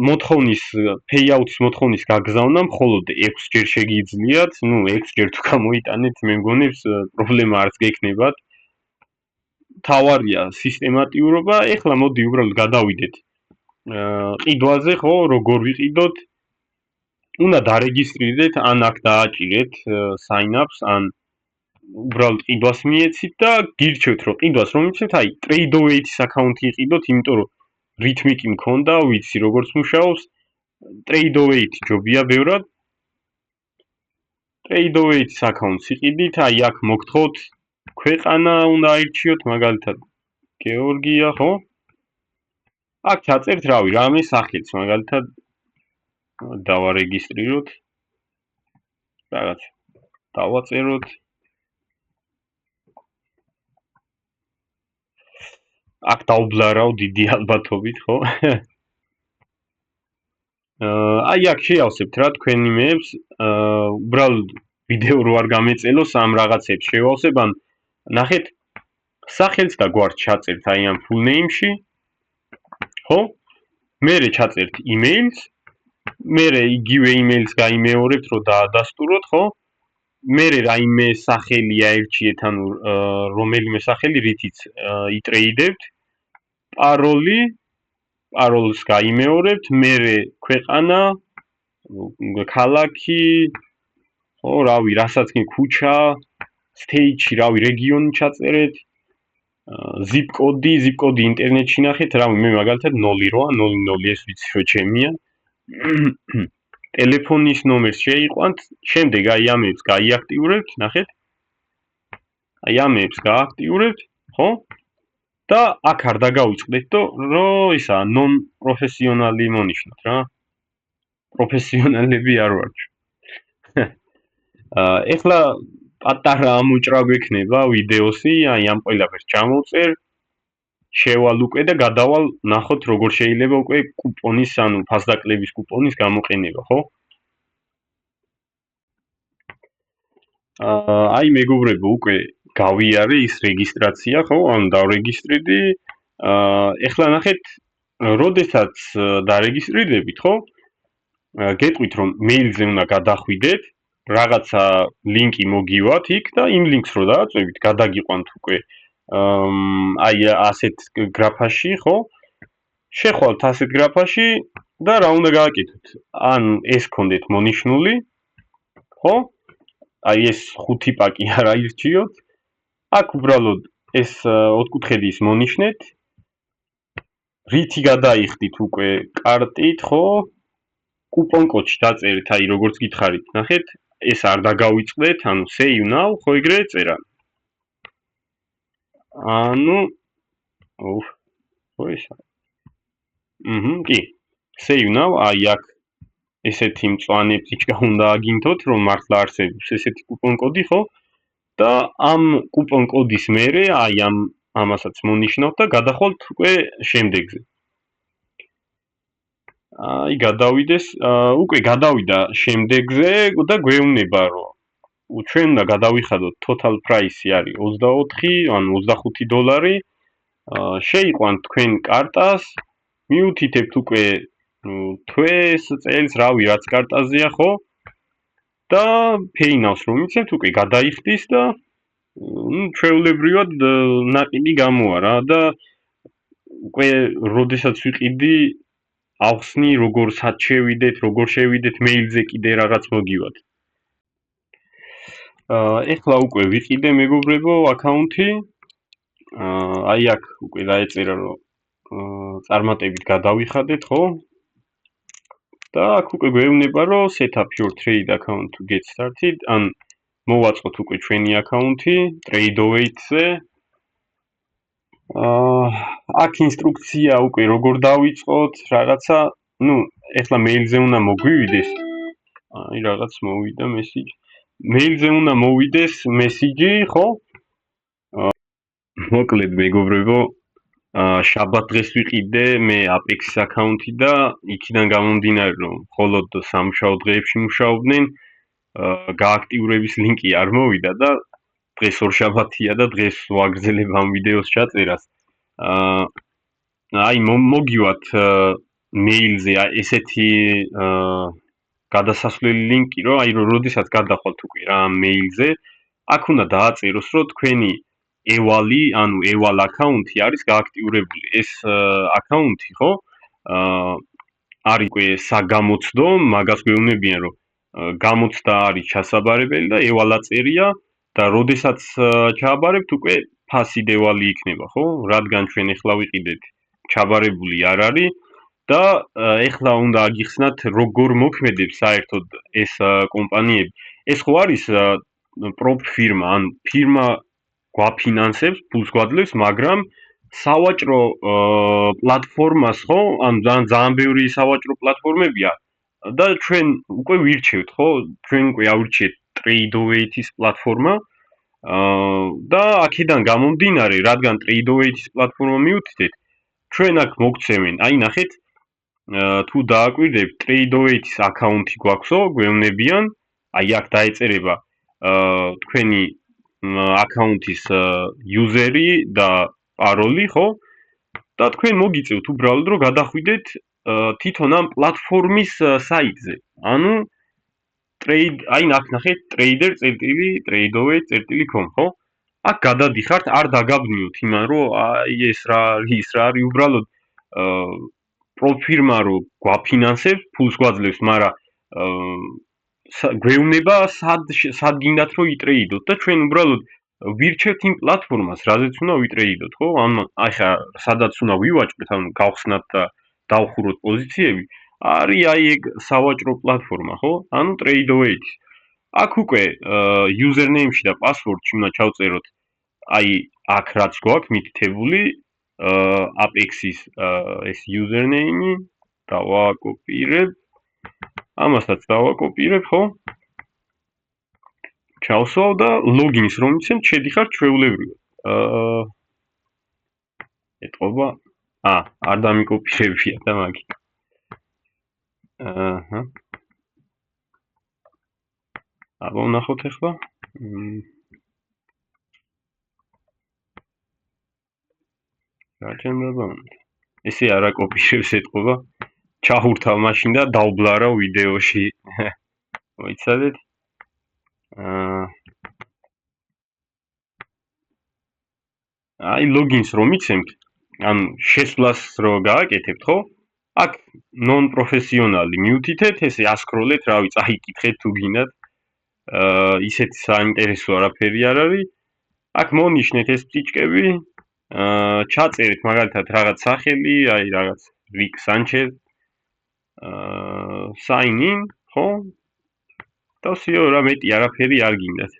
მოთხოვნის payouts მოთხოვნის გაგზავნა მხოლოდ 6 ჯერ შეგიძლიათ, ну 6 ჯერ თუ გამოიტანეთ, მე მგონებს პრობლემა არც გექნებათ. თავარია სისტემატიურობა, ეხლა მოდი უბრალოდ გადავიდეთ ყიდვაზე, ხო, როგორ ვიყიდოთ. უნდა დარეგისტრირდეთ, ან აქ დააჭირეთ sign ups, ან უბრალოდ ყიდვას მიეცით და გირჩევთ რომ ყიდვას რომ მიცეთ, აი Tradeoway-ის აკაუნტი იყიდოთ, იმიტომ რომ რითმიკი მქონდა, ვიცი როგორც მუშაობს. Tradeoway-ი ჯობია ბევრად. Tradeoway-ის აკაუნტს იყიდით, აი აქ მოგთხოვთ ქვეყანა უნდა აირჩიოთ, მაგალითად გეორგია, ხო? აქ ჩაწერთ რავი, რამე სახელს, მაგალითად დავარეგისტრიროთ. რაღაც დავაწეროთ. აქ დავბლარავ დიდი ალბათობით, ხო? აი აქ შეავსებთ რა თქვენ იმეებს, უბრალოდ ვიდეო რო არ გამეწელოს ამ რაღაცებს შევავსებ, ან ნახეთ სახელს და გვარს ჩაწერთ აი ამ full name-ში, ხო? მერე ჩაწერთ email-ს, მერე იგივე email-ს გაიმეორებთ რომ დაადასტუროთ, ხო? მერე რაიმე სახელი აირჩიეთ, ანუ რომელიმე სახელი რითიც იტრეიდებთ, parolს გაიმეორებთ, მერე ქვეყანა, ქალაქი, ხო, რავი, რასაც კი ქუჩა, state-ში, რავი, რეგიონი ჩაწერეთ, zip code ინტერნეტში ნახეთ, რავი, მე მაგალითად 0 ეს ვიცი რომ ჩემია. ტელეფონის ნომერს შეიყვანთ, შემდეგ აი ამებს გაიაქტიურებთ, ნახეთ. აი ამებს გააქტიურებთ, ხო? და აქ არ დაგავიწყდეთ, რომ ისა non-professionally მონიშნოთ რა. პროფესიონალები არ ვართ. ეხლა პატარა ამოჭრა გვექნება ვიდეოსი, აი ამ ყველაფერს ჩამოვწერ, შევალ უკვე და გადავალ ნახოთ როგორ შეიძლება უკვე კუპონის, ანუ ფასდაკლების კუპონის გამოყენება, ხო? აი მეგობრებო, უკვე გავიარე ის რეგისტრაცია, ხო? ანუ დავრეგისტრირდი. ეხლა ნახეთ, როდესაც დარეგისტრირდებით, ხო? გეტყვით რომ მეილზე უნდა გადახვიდეთ, რაღაცა ლინკი მოგივათ იქ და იმ ლინკს რო დააწვევით, გადაგიყვანთ უკვე აი ასეთ გრაფაში, ხო? შეხვალთ ასეთ გრაფაში და რა უნდა გააკეთოთ? ან ეს გქონდეთ მონიშნული, ხო? აი ეს 5 პაკი არ აირჩიოთ. აქ უბრალოდ ეს ოთხკუთხედის მონიშნეთ. რითი გადაიხდით უკვე კარტით, ხო? კუპონ კოდში დაწერეთ, აი როგორც გითხარით, ნახეთ, ეს არ დაგავიწყდეთ, ანუ save now, ხო ეგრე წერა. ანუ ხო ესა. კი. save now, აი აქ ესეთი მწვანე ფიჩკა უნდა აგინთოთ, რომ მართლა არსებობს ესეთი კუპონ კოდი, ხო? და ამ კუპონ კოდის მერე აი ამასაც მონიშნავთ და გადახვალთ უკვე შემდეგზე. აი გადავიდეს, უკვე გადავიდა შემდეგზე და გვეუბნება რომ ჩვენ უნდა გადავიხადოთ total price-ი არის 24, ანუ $25. შეიყვანთ თქვენ კარტას, მიუთითებთ უკვე თვეს, წელს, რავი, რაც კარტაზეა, ხო? და pay now-ს რომ მიცემთ, უკვე გადაიხდის და ჩვეულებრივად ნაყიდი გამოა რა და უკვე როდესაც ვიყიდი ახსნი როგორ სად შევიდეთ, როგორ შევიდეთ მეილზე კიდე რაღაც მოგივათ. ეხლა უკვე ვიყიდე მეგობრებო აკაუნთი. აი აქ უკვე დაეწერა რომ წარმატებით გადავიხადეთ, ხო? და აქ უკვე გვეუბნება რომ set up your trade account to get started, ან მოვაწყოთ უკვე ჩვენი აკაუნთი Tradeoway-ზე. აქ ინსტრუქცია უკვე როგორ დავიწყოთ, რაღაცა, ეხლა მეილზე უნდა მოგვივიდეს. აი რაღაც მოვიდა მესიჯი. მეილზე უნდა მოვიდეს მესიჯი, ხო? მოკლედ მეგობრებო, შაბათ დღეს ვიყიდე მე Apex-ის აკაუნთი და იქიდან გამომდინარე რომ მხოლოდ სამუშაო დღეებში მუშაობდნენ, გააქტიურების ლინკი არ მოვიდა და დღეს ორშაბათია და დღეს ვაგრძელებ ამ ვიდეოს ჩაწერას. აი მოგივათ მეილზე ესეთი გადასასვლელი ლინკი, რომ აი როდესაც გადახვალთ უკვე რა მეილზე, აქ უნდა დააწეროს, რომ თქვენი ევალი, ანუ eval აკაუნთი არის გააქტიურებული. ეს აკაუნთი, ხო? არის უკვე საგამოცდო, მაგას გვეუბნებიან, რომ გამოცდა არის ჩასაბარებელი და eval აწერია და როდესაც ჩააბარებთ, უკვე ფასი დევალი იქნება, ხო? რადგან ჩვენ ახლა ვიყიდეთ, ჩაბარებული არ არის და ეხლა უნდა აგიხსნათ როგორ მოქმედებს საერთოდ ეს კომპანიები. ეს ხო არის პროპ ფირმა, ანუ ფირმა გვაფინანსებს, ფულს გვადლევს, მაგრამ სავაჭრო პლატფორმას ხო, ანუ ძალიან ბევრი სავაჭრო პლატფორმებია და ჩვენ უკვე ვირჩევთ, ხო? ჩვენ უკვე ავირჩიეთ Tradeovate-ის პლატფორმა და აქედან გამომდინარე, რადგან Tradeovate-ის პლატფორმა მივთითეთ, ჩვენ აქ მოგცემენ, აი ნახეთ, თუ დააკვირდებით Tradeovate-ის აკაუნთი გვაქვსო, გვეუბნებიან, აი აქ დაეწერება თქვენი აკაუნთის იუზერი და პაროლი, ხო? და თქვენ მოგიწევთ უბრალოდ რომ გადახვიდეთ თვითონ ამ პლატფორმის საიტზე. ანუ აი აქ ნახეთ trader.tradeovate.com, ხო? აქ გადადიხართ, არ დაგაბნიოთ იმან რომ აი ეს რა არის, უბრალოდ პროფირმა რო გვაფინანსებს, ფულს გვაძლევს, მაგრამ გვეუბნება სად გინდათ რომ იტრეიდოთ და ჩვენ უბრალოდ ვირჩევთ იმ პლატფორმას, რაზეც უნდა ვიტრეიდოთ, ხო? აი ხა სადაც უნდა ვივაჭროთ, ანუ გავხსნათ და დავხუროთ პოზიციები, არის აი ეგ სავაჭრო პლატფორმა, ხო? ანუ Tradeovate. აქ უკვე username-ში და password-ში უნდა ჩავწეროთ აი აქ რაც გვაქვს მითითებული Apex-ის ეს username-ი დავაკოპირებ. ამასაც დავაკოპირებ, ხო? ჩავსვავ და login-ის რომ მიცემთ, შედიხართ ჩვეულებრივად. ეტყობა. არ დამიკოპირებია და მაგით. აბა ვნახოთ ახლა. რაჭემდება უნდა. ესე არა კოპირებს ეტყობა. ჩაჰურთავ მაშინ და დავბლარა ვიდეოში. მოიცადეთ. აი login-ს რომ მიცემთ, ანუ შესვლას რო გააკეთებთ, ხო? აქ non-professional-ი მივთითეთ, ესე ასკროლეთ, რავი, წაიკითხეთ თუ გინდათ. ისეთი საინტერესო არაფერი არ არის. აქ მონიშნეთ ეს ფიჩკები, ჩაწერეთ მაგალითად რაღაც სახელი, აი რაღაც Rick Sanchez, sign in, ხო? და всё, რა მეტი არაფერი არ გინდათ.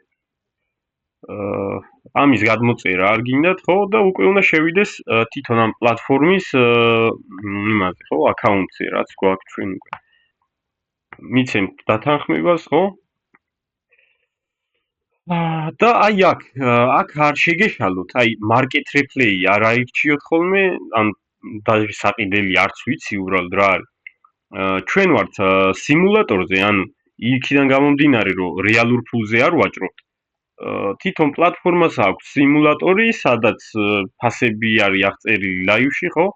ამის გადმოწერა არ გინდათ, ხო? და უკვე უნდა შევიდეს თვითონ ამ პლატფორმის იმაზე, ხო, აკაუნტზე, რაც გვაქვს ჩვენ უკვე. მიცემთ დათანხმებას, ხო? და აი აქ არ შეგეშალოთ, აი market replay არ აირჩიოთ ხოლმე, ან დაჟე საყიდელი არც ვიცი უბრალოდ რა არის. ჩვენ ვართ სიმულატორზე, ანუ იქიდან გამომდინარე, რომ რეალურ ფულზე არ ვაჭრობთ. თვითონ პლატფორმას აქვს სიმულატორი, სადაც ფასები არის აღწერილი ლაივში, ხო?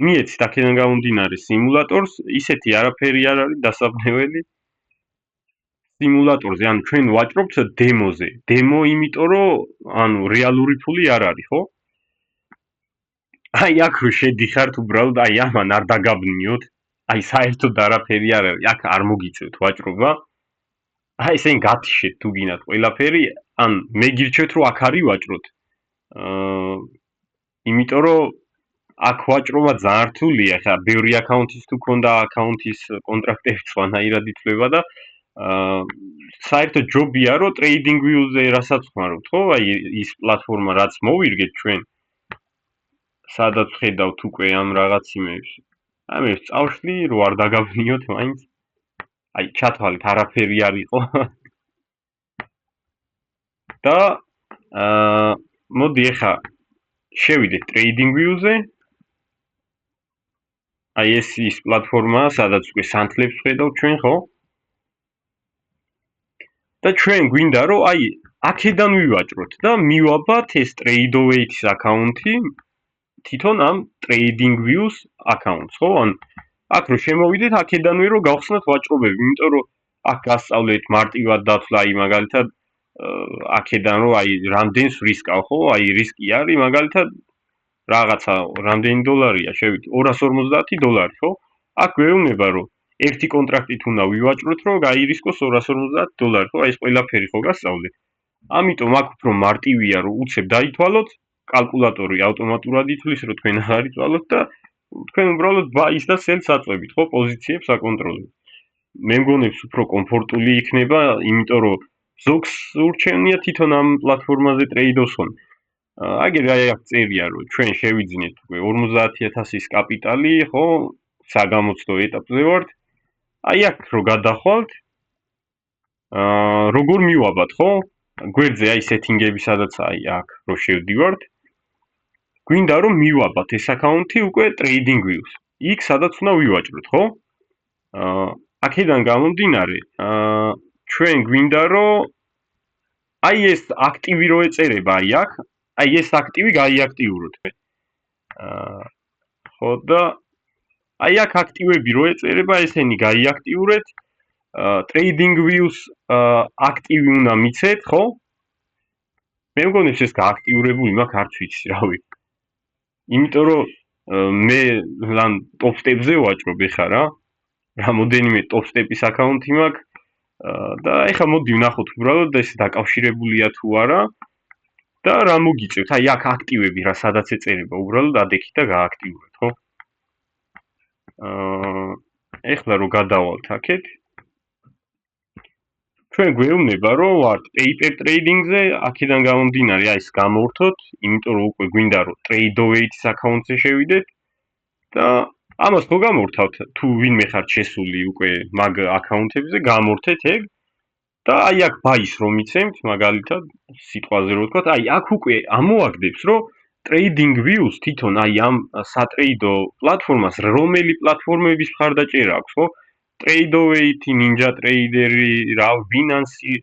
მიეცით აქედან გამომდინარე სიმულატორს, ისეთი არაფერი არ არის დასაბნეველი. სიმულატორზე, ანუ ჩვენ ვაჭრობთ დემოზე. დემო იმიტომ რომ ანუ რეალური ფული არ არის, ხო? აი აქ რო შედიხართ უბრალოდ აი ამან არ დაგაბნიოთ. აი საერთოდ არაფერი არ არის. აქ არ მოგიწევთ ვაჭრობა. აი ესენ გათიშეთ თუ გინდათ ყველაფერი, ან მე გირჩევთ რომ აქ არის ვაჭროთ. იმიტომ რომ აქ ვაჭრობა ძალიან რთულია, ხა ბევრი აკაუნთის თუ ქონდა აკაუნთის კონტრაქტები სხვანაირად ითვლება და საერთოდ ჯობია რომ trading view-ზე რასაც ხმარობთ, ხო? აი ის პლატფორმა რაც მოვირგეთ ჩვენ სადაც ხედავთ უკვე ამ რაღაც იმებს. ამებს წავშლი, რომ არ დაგაბნიოთ მაინც. აი ჩათვალეთ არაფერი არ იყო და მოდი ახლა შევიდეთ Trading View-ზე. აი ეს ის პლატფორმაა, სადაც უკვე სანთლებს ხედავთ ჩვენ, ხო? და ჩვენ გვინდა რომ აი აქედან ვივაჭროთ და მივაბათ ეს Trade-O-Wait-ის აკაუნთი თვითონ ამ Trading View-ს აკაუნტს, ხო? ან აქ რო შემოვიდეთ, აქედანვე რომ გავხსნათ ვაჭრობები, იმიტომ რომ აქ გასწავლეთ მარტივად დათვლა, აი მაგალითად აქედან რომ აი რამდენს რისკავ, ხო? აი რისკი არის მაგალითად რაღაცა რამდენი დოლარია, შევიდეთ $250, ხო? აქ გვეუბნება რომ ერთი კონტრაქტით უნდა ვივაჭროთ, რომ გაირისკოს $250, ხო? აი ეს ყველაფერი ხო გასწავლეთ. ამიტომ აქ უფრო მარტივია, რომ უცებ დაითვალოთ, კალკულატორი ავტომატურად ითვლის, რომ თქვენ აღარ ითვალოთ და თქვენ უბრალოდ buy-ს და sell-ს აწვევით, ხო? პოზიციებს აკონტროლებთ. მე მგონებს უფრო კომფორტული იქნება, იმიტომ რომ ზოგს ურჩევნია თვითონ ამ პლატფორმაზე ტრეიდოსონ. აგერ აი აქ წერია, რომ ჩვენ შევიძინეთ უკვე 50000-ის კაპიტალი, ხო? საგამოცდო ეტაპზე ვართ. აი აქ რო გადახვალთ, როგორ მივაბათ, ხო? გვერდზე აი სეტინგები სადაც აი აქ რო შევდივართ. გვინდა რომ მივაბათ ეს აკაუნთი უკვე Trading View-ს. იქ სადაც უნდა ვივაჭროთ, ხო? აქედან გამომდინარე, ჩვენ გვინდა რომ აი ეს აქტივი რო ეწერება აი აქ, აი ეს აქტივი გაიაქტიუროთ. ხო და აი აქ აქტივები რო ეწერება, ესენი გაიაქტიურეთ. Trading View-ს აქტივი უნდა მიცეთ, ხო? მე მგონებს ეს გააქტიურებული მაქვს, არც ვიცი, რავი. იმიტომ რომ მე ლან top step-ზე ვაჭრობ ეხლა რა. რამოდენიმე top step-ის აკაუნთი მაქვს და ეხლა მოდი ვნახოთ უბრალოდ ეს დაკავშირებულია თუ არა და რა მოგიწევთ. აი აქ აქტივები რა სადაც ეწერება, უბრალოდ ადექით და გააქტიურეთ, ხო? ეხლა რო გადავალთ აქეთ ჩვენ გვეუბნება რომ ვართ paper trading-ზე, აქედან გამომდინარე აი ეს გამოვრთოთ, იმიტომ რომ უკვე გვინდა რომ Trade-O-Wait-ის აკაუნტზე შევიდეთ და ამას ხო გამოვრთავთ, თუ ვინმე ხართ შესული უკვე მაგ აკაუნთებზე, გამოვრთეთ ეგ და აი აქ buy-ს რომ მიცემთ, მაგალითად სიტყვაზე რო ვთქვათ, აი აქ უკვე ამოაგდებს რომ Trading View-ს თვითონ აი ამ სატრეიდო პლატფორმას რომელი პლატფორმების მხარდაჭერა აქვს, ხო? Trade-O-Wait, Ninja Trader-ი, რა Binance-ი,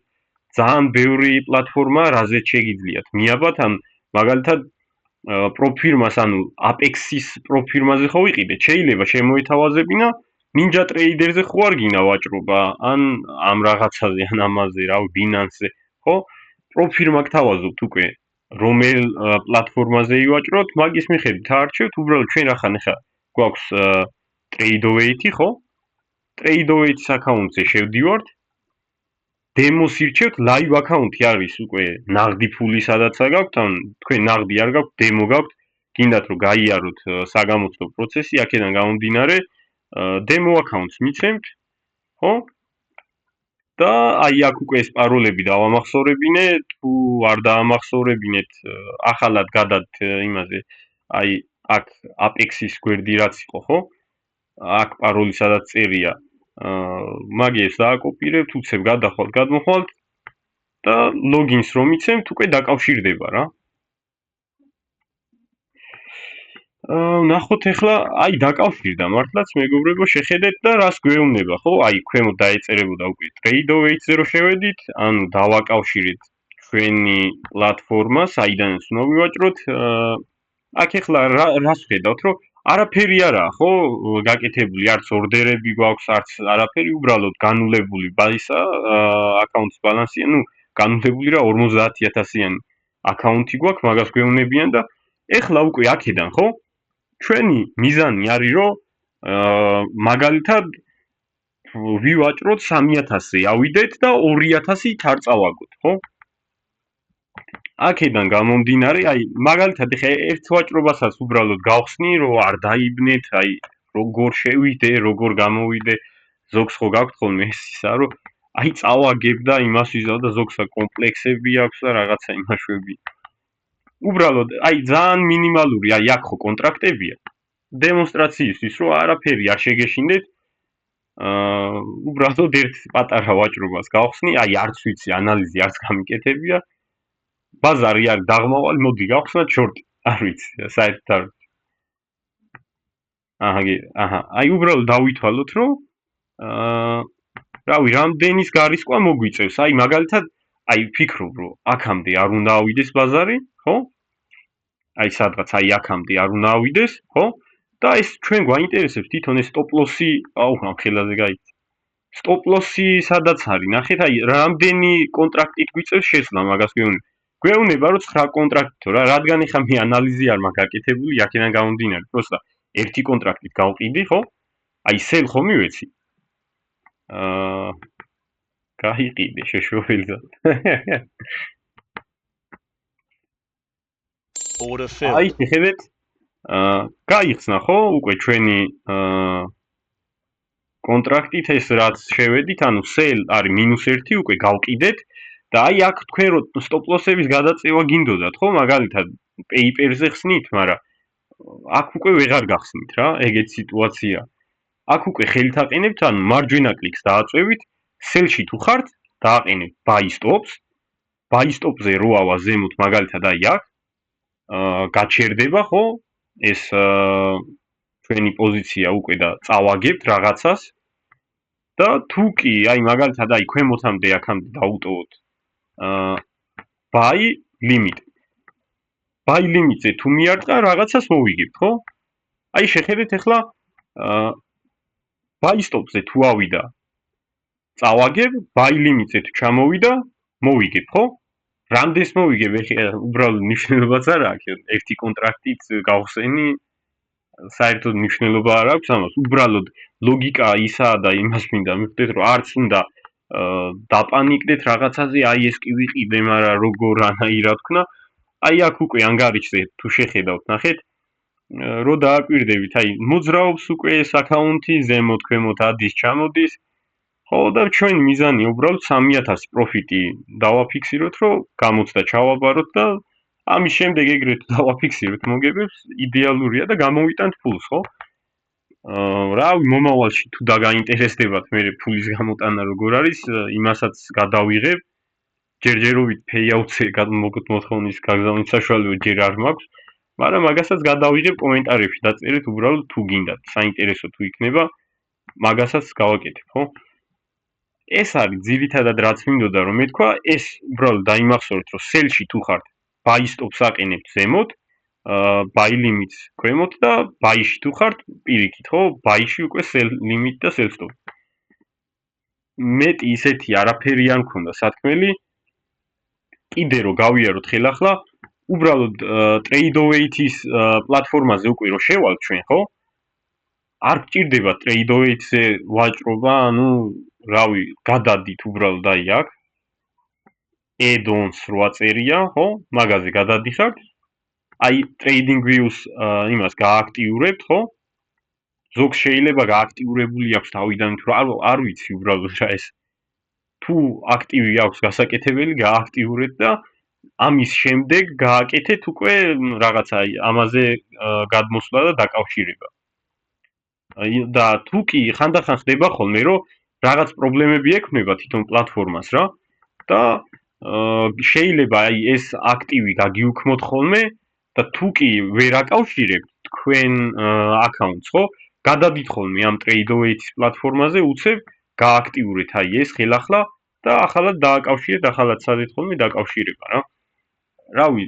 ძალიან ბევრი პლატფორმა, რაზეც შეგიძლიათ მიაბათ, ან მაგალითად პროფირმას, ანუ Apex-ის პროფირმაზე ხო ვიყიდეთ, შეიძლება შემოეთავაზებინა Ninja Trader-ზე ხო არ გინდა ვაჭრობა, ან ამ რაღაცაზე, ან ამაზე, რა Binance-ზე, ხო? პროფირმა გთავაზობთ უკვე რომელ პლატფორმაზე ივაჭროთ, მაგის მიხედვით აარჩევთ, უბრალოდ ჩვენ ახლა გვაქვს Trade-O-Wait-ი, ხო? Trade-O-Wait-ის აკაუნტზე შევდივართ. დემოს ირჩევთ, live აკაუნტი არის უკვე ნაღდი ფული სადაც გაქვთ, ან თქვენ ნაღდი არ გაქვთ, დემო გაქვთ, გინდათ რომ გაიაროთ საგამოცდო პროცესი, აქედან გამომდინარე, დემო აკაუნტს მიცემთ, ხო? და აი აქ უკვე ეს პაროლები დავამახსოვრებინეთ, თუ არ დაამახსოვრებინეთ, ახალად გადათ იმაზე, აი აქ Apex-ის გვერდი რაც იყო, ხო? აქ პაროლი სადაც წერია, მაგის დააკოპირებთ, უცებ გადახვალთ, გადმოხვალთ და ლოგინს რომ მიცემთ, უკვე დაკავშირდება რა. ნახოთ ახლა, აი დაკავშირდა მართლაც მეგობრებო, შეხედეთ და რას გვეუბნება, ხო? აი ქვემოთ დაეწერებოდა უკვე Trade-O-Wait-ზე რო შევედით, ანუ დავაკავშირეთ ჩვენი პლატფორმა, საიდანაც უნდა ვივაჭროთ. აქ ახლა რას ხედავთ, რომ არაფერი არაა, ხო? გაკეთებული, არც ორდერები გვაქვს, არც არაფერი, უბრალოდ განულებული buy-სა, აკაუნტის ბალანსი, ანუ განულებული რა 50000-იანი აკაუნტი გვაქვს, მაგას გვეუბნებიან და ეხლა უკვე აქედან, ხო? ჩვენი მიზანი არის, რომ მაგალითად ვივაჭროთ 3000-ზე ავიდეთ და 2000-ით არ წავაგოთ, ხო? აქედან გამომდინარე, აი მაგალითად ეხა ერთ ვაჭრობასაც უბრალოდ გავხსნი, რომ არ დაიბნეთ, აი როგორ შევიდე, როგორ გამოვიდე, ზოგს ხო გაქვთ ხოლმე ეს ისა, რომ აი წავაგებ და იმას ვიზავ და ზოგსა კომპლექსები აქვს და რაღაცა იმაშვები. უბრალოდ აი ძალიან მინიმალური, აი აქ ხო კონტრაქტებია. დემონსტრაციისთვის, რომ არაფერი არ შეგეშინდეთ, უბრალოდ ერთ პატარა ვაჭრობას გავხსნი, აი არც ვიცი, ანალიზი არც გამიკეთებია. ბაზარი არის დაღმავალი, მოდი გავხსნათ შორტი. არ ვიცი, საერთოდ არ ვიცი. აი უბრალოდ დავითვალოთ, რომ რავი, რამდენის გარისკვა მოგვიწევს. აი მაგალითად, აი ვფიქრობ, რომ აქამდე არ უნდა ავიდეს ბაზარი, ხო? აი სადღაც აი აქამდე არ უნდა ავიდეს, ხო? და ეს ჩვენ გვაინტერესებს თვითონ ეს სტოპ-ლოსი, აუ, ამ ხელაზე გაიწ. სტოპ-ლოსი სადაც არის? ნახეთ, აი რამდენი კონტრაქტით გვიწევს შესვლა მაგას გვეუბნება. გვეუბნება, რომ 9 კონტრაქტითო რა, რადგან ეხა მე ანალიზი არ მაქვს გაკეთებული, აქედან გამომდინარე, პროსტა ერთი კონტრაქტით გავყიდი, ხო? აი სელ ხომ მივეცი? გაიყიდე შეშოველზად. order fill. აი შეხედეთ, გაიხსნა ხო უკვე ჩვენი კონტრაქტით ეს რაც შევედით, ანუ სელ არის -1 უკვე გავყიდეთ და აი აქ თქვენ რო სტოპ-ლოსების გადაწევა გინდოდათ, ხო? მაგალითად პეიპერზე ხსნით, მაგრამ აქ უკვე ვეღარ გახსნით რა, ეგეთ სიტუაცია. აქ უკვე ხელით აყენებთ, ანუ მარჯვენა კლიკს დააწევით, სელში თუ ხართ, დააყენებთ buy stops. buy stop-ზე რო ავა ზემოთ, მაგალითად აი აქ გაჩერდება, ხო? ეს ჩვენი პოზიცია უკვე და წავაგებთ რაღაცას. და თუ კი, აი მაგალითად აი ქვემოთამდე აქამდე დაუტოვოთ buy limit. buy limit-ზე თუ მიარტყა რაღაცას მოვიგებთ, ხო? აი შეხედეთ ახლა buy stop-ზე თუ ავიდა, წავაგებ, buy limit-ზე თუ ჩამოვიდა, მოვიგებ, ხო? რამდენს მოვიგებ, ეხლა უბრალოდ მნიშვნელობაც არ აქვს, ერთი კონტრაქტით გავხსენი, საერთოდ მნიშვნელობა არ აქვს ამას, უბრალოდ ლოგიკა ისაა და იმას მინდა მივხვდეთ, რომ არც უნდა დაპანიკდეთ რაღაცაზე, აი ეს კი ვიყიდე, მაგრამ როგორ ანაირად ვქნა, აი აქ უკვე ანგარიშზე თუ შეხედავთ, ნახეთ, რო დააკვირდებით, აი მოძრაობს უკვე ეს აკაუნთი, ზემოთ, ქვემოთ ადის, ჩამოდის, ხო და ჩვენ მიზანი უბრალოდ 3000 პროფიტი დავაფიქსიროთ, რომ გამოცდა ჩავაბაროთ და ამის შემდეგ ეგრეთ დავაფიქსიროთ მოგებებს, იდეალურია და გამოვიტანთ ფულს, ხო? რავი, მომავალში თუ დაგაინტერესდებათ მე ფულის გამოტანა როგორ არის, იმასაც გადავიღებ. ჯერჯერობით pay-out-ზე მოთხოვნის გაგზავნის საშუალება ჯერ არ მაქვს, მაგრამ მაგასაც გადავიღებ კომენტარებში დაწერეთ უბრალოდ თუ გინდათ, საინტერესო თუ იქნება, მაგასაც გავაკეთებ, ხო? ეს არის ძირითადად რაც მინდოდა რომ მეთქვა, ეს უბრალოდ დაიმახსოვრეთ, რომ სელში თუ ხართ, buy stops აყენებთ ზემოთ, buy limits ქვემოთ და buy-ში თუ ხართ, პირიქით, ხო? buy-ში უკვე sell limit და sell stop. მეტი ისეთი არაფერი არ მქონდა სათქმელი. კიდე რო გავიაროთ ხელახლა, უბრალოდ Tradeovate-ის პლატფორმაზე უკვე რო შევალთ ჩვენ, ხო? არ გჭირდება Tradeovate-ზე ვაჭრობა, ანუ რავი, გადადით უბრალოდ აი აქ. Add-ons რო აწერია, ხო? მაგაზე გადადიხართ. აი Trading Views იმას გააქტიურებთ, ხო? ზოგს შეიძლება გააქტიურებული აქვს თავიდან, თუ არ ვიცი უბრალოდ რა ეს. თუ აქტივი აქვს გასაკეთებელი, გააქტიურეთ და ამის შემდეგ გააკეთეთ უკვე რაღაცა ამაზე გადმოსვლა და დაკავშირება. და თუ კი ხანდახან ხდება ხოლმე, რომ რაღაც პრობლემები ექმნება თვითონ პლატფორმას რა და შეიძლება აი ეს აქტივი გაგიუქმოთ ხოლმე და თუ კი ვერ აკავშირებთ თქვენ აკაუნტს, ხო? გადადით ხოლმე ამ Tradeovate-ის პლატფორმაზე, უცებ გააქტიურეთ აი ეს ხელახლა და ახალად დააკავშირეთ, ახალად სადეთ ხოლმე დაკავშირება რა. რავი,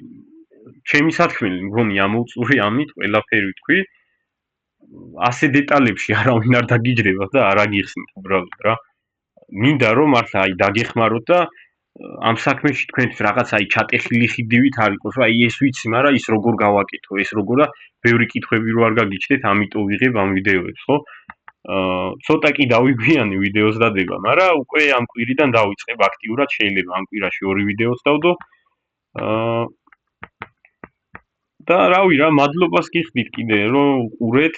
ჩემი სათქმელი მგონი ამოუწური ამით ყველაფერი ვთქვი. ასე დეტალებში არავინ არ დაგიჯდება და არ აგიხსნით უბრალოდ რა. მინდა რომ მართლა აი დაგეხმაროთ და ამ საქმეში თქვენთვის რაღაც აი ჩატეხილი ხიდივით არ იყოს, აი ეს ვიცი, მაგრამ ის როგორ გავაკეთო, ეს როგორ და ბევრი კითხვები რო არ გაგიჩნდეთ, ამიტომ ვიღებ ამ ვიდეოებს, ხო? ცოტა კი დავიგვიანე ვიდეოს დადება, მაგრამ უკვე ამ კვირიდან დავიწყებ აქტიურად, შეიძლება ამ კვირაში 2 ვიდეოს დავდო. და რავი რა, მადლობას გიხდით კიდე რომ ყურეთ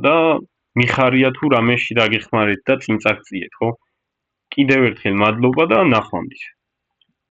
და მიხარია თუ რამეში დაგეხმარეთ და წინ წაგწიეთ, ხო? კიდევ ერთხელ მადლობა და ნახვამდის.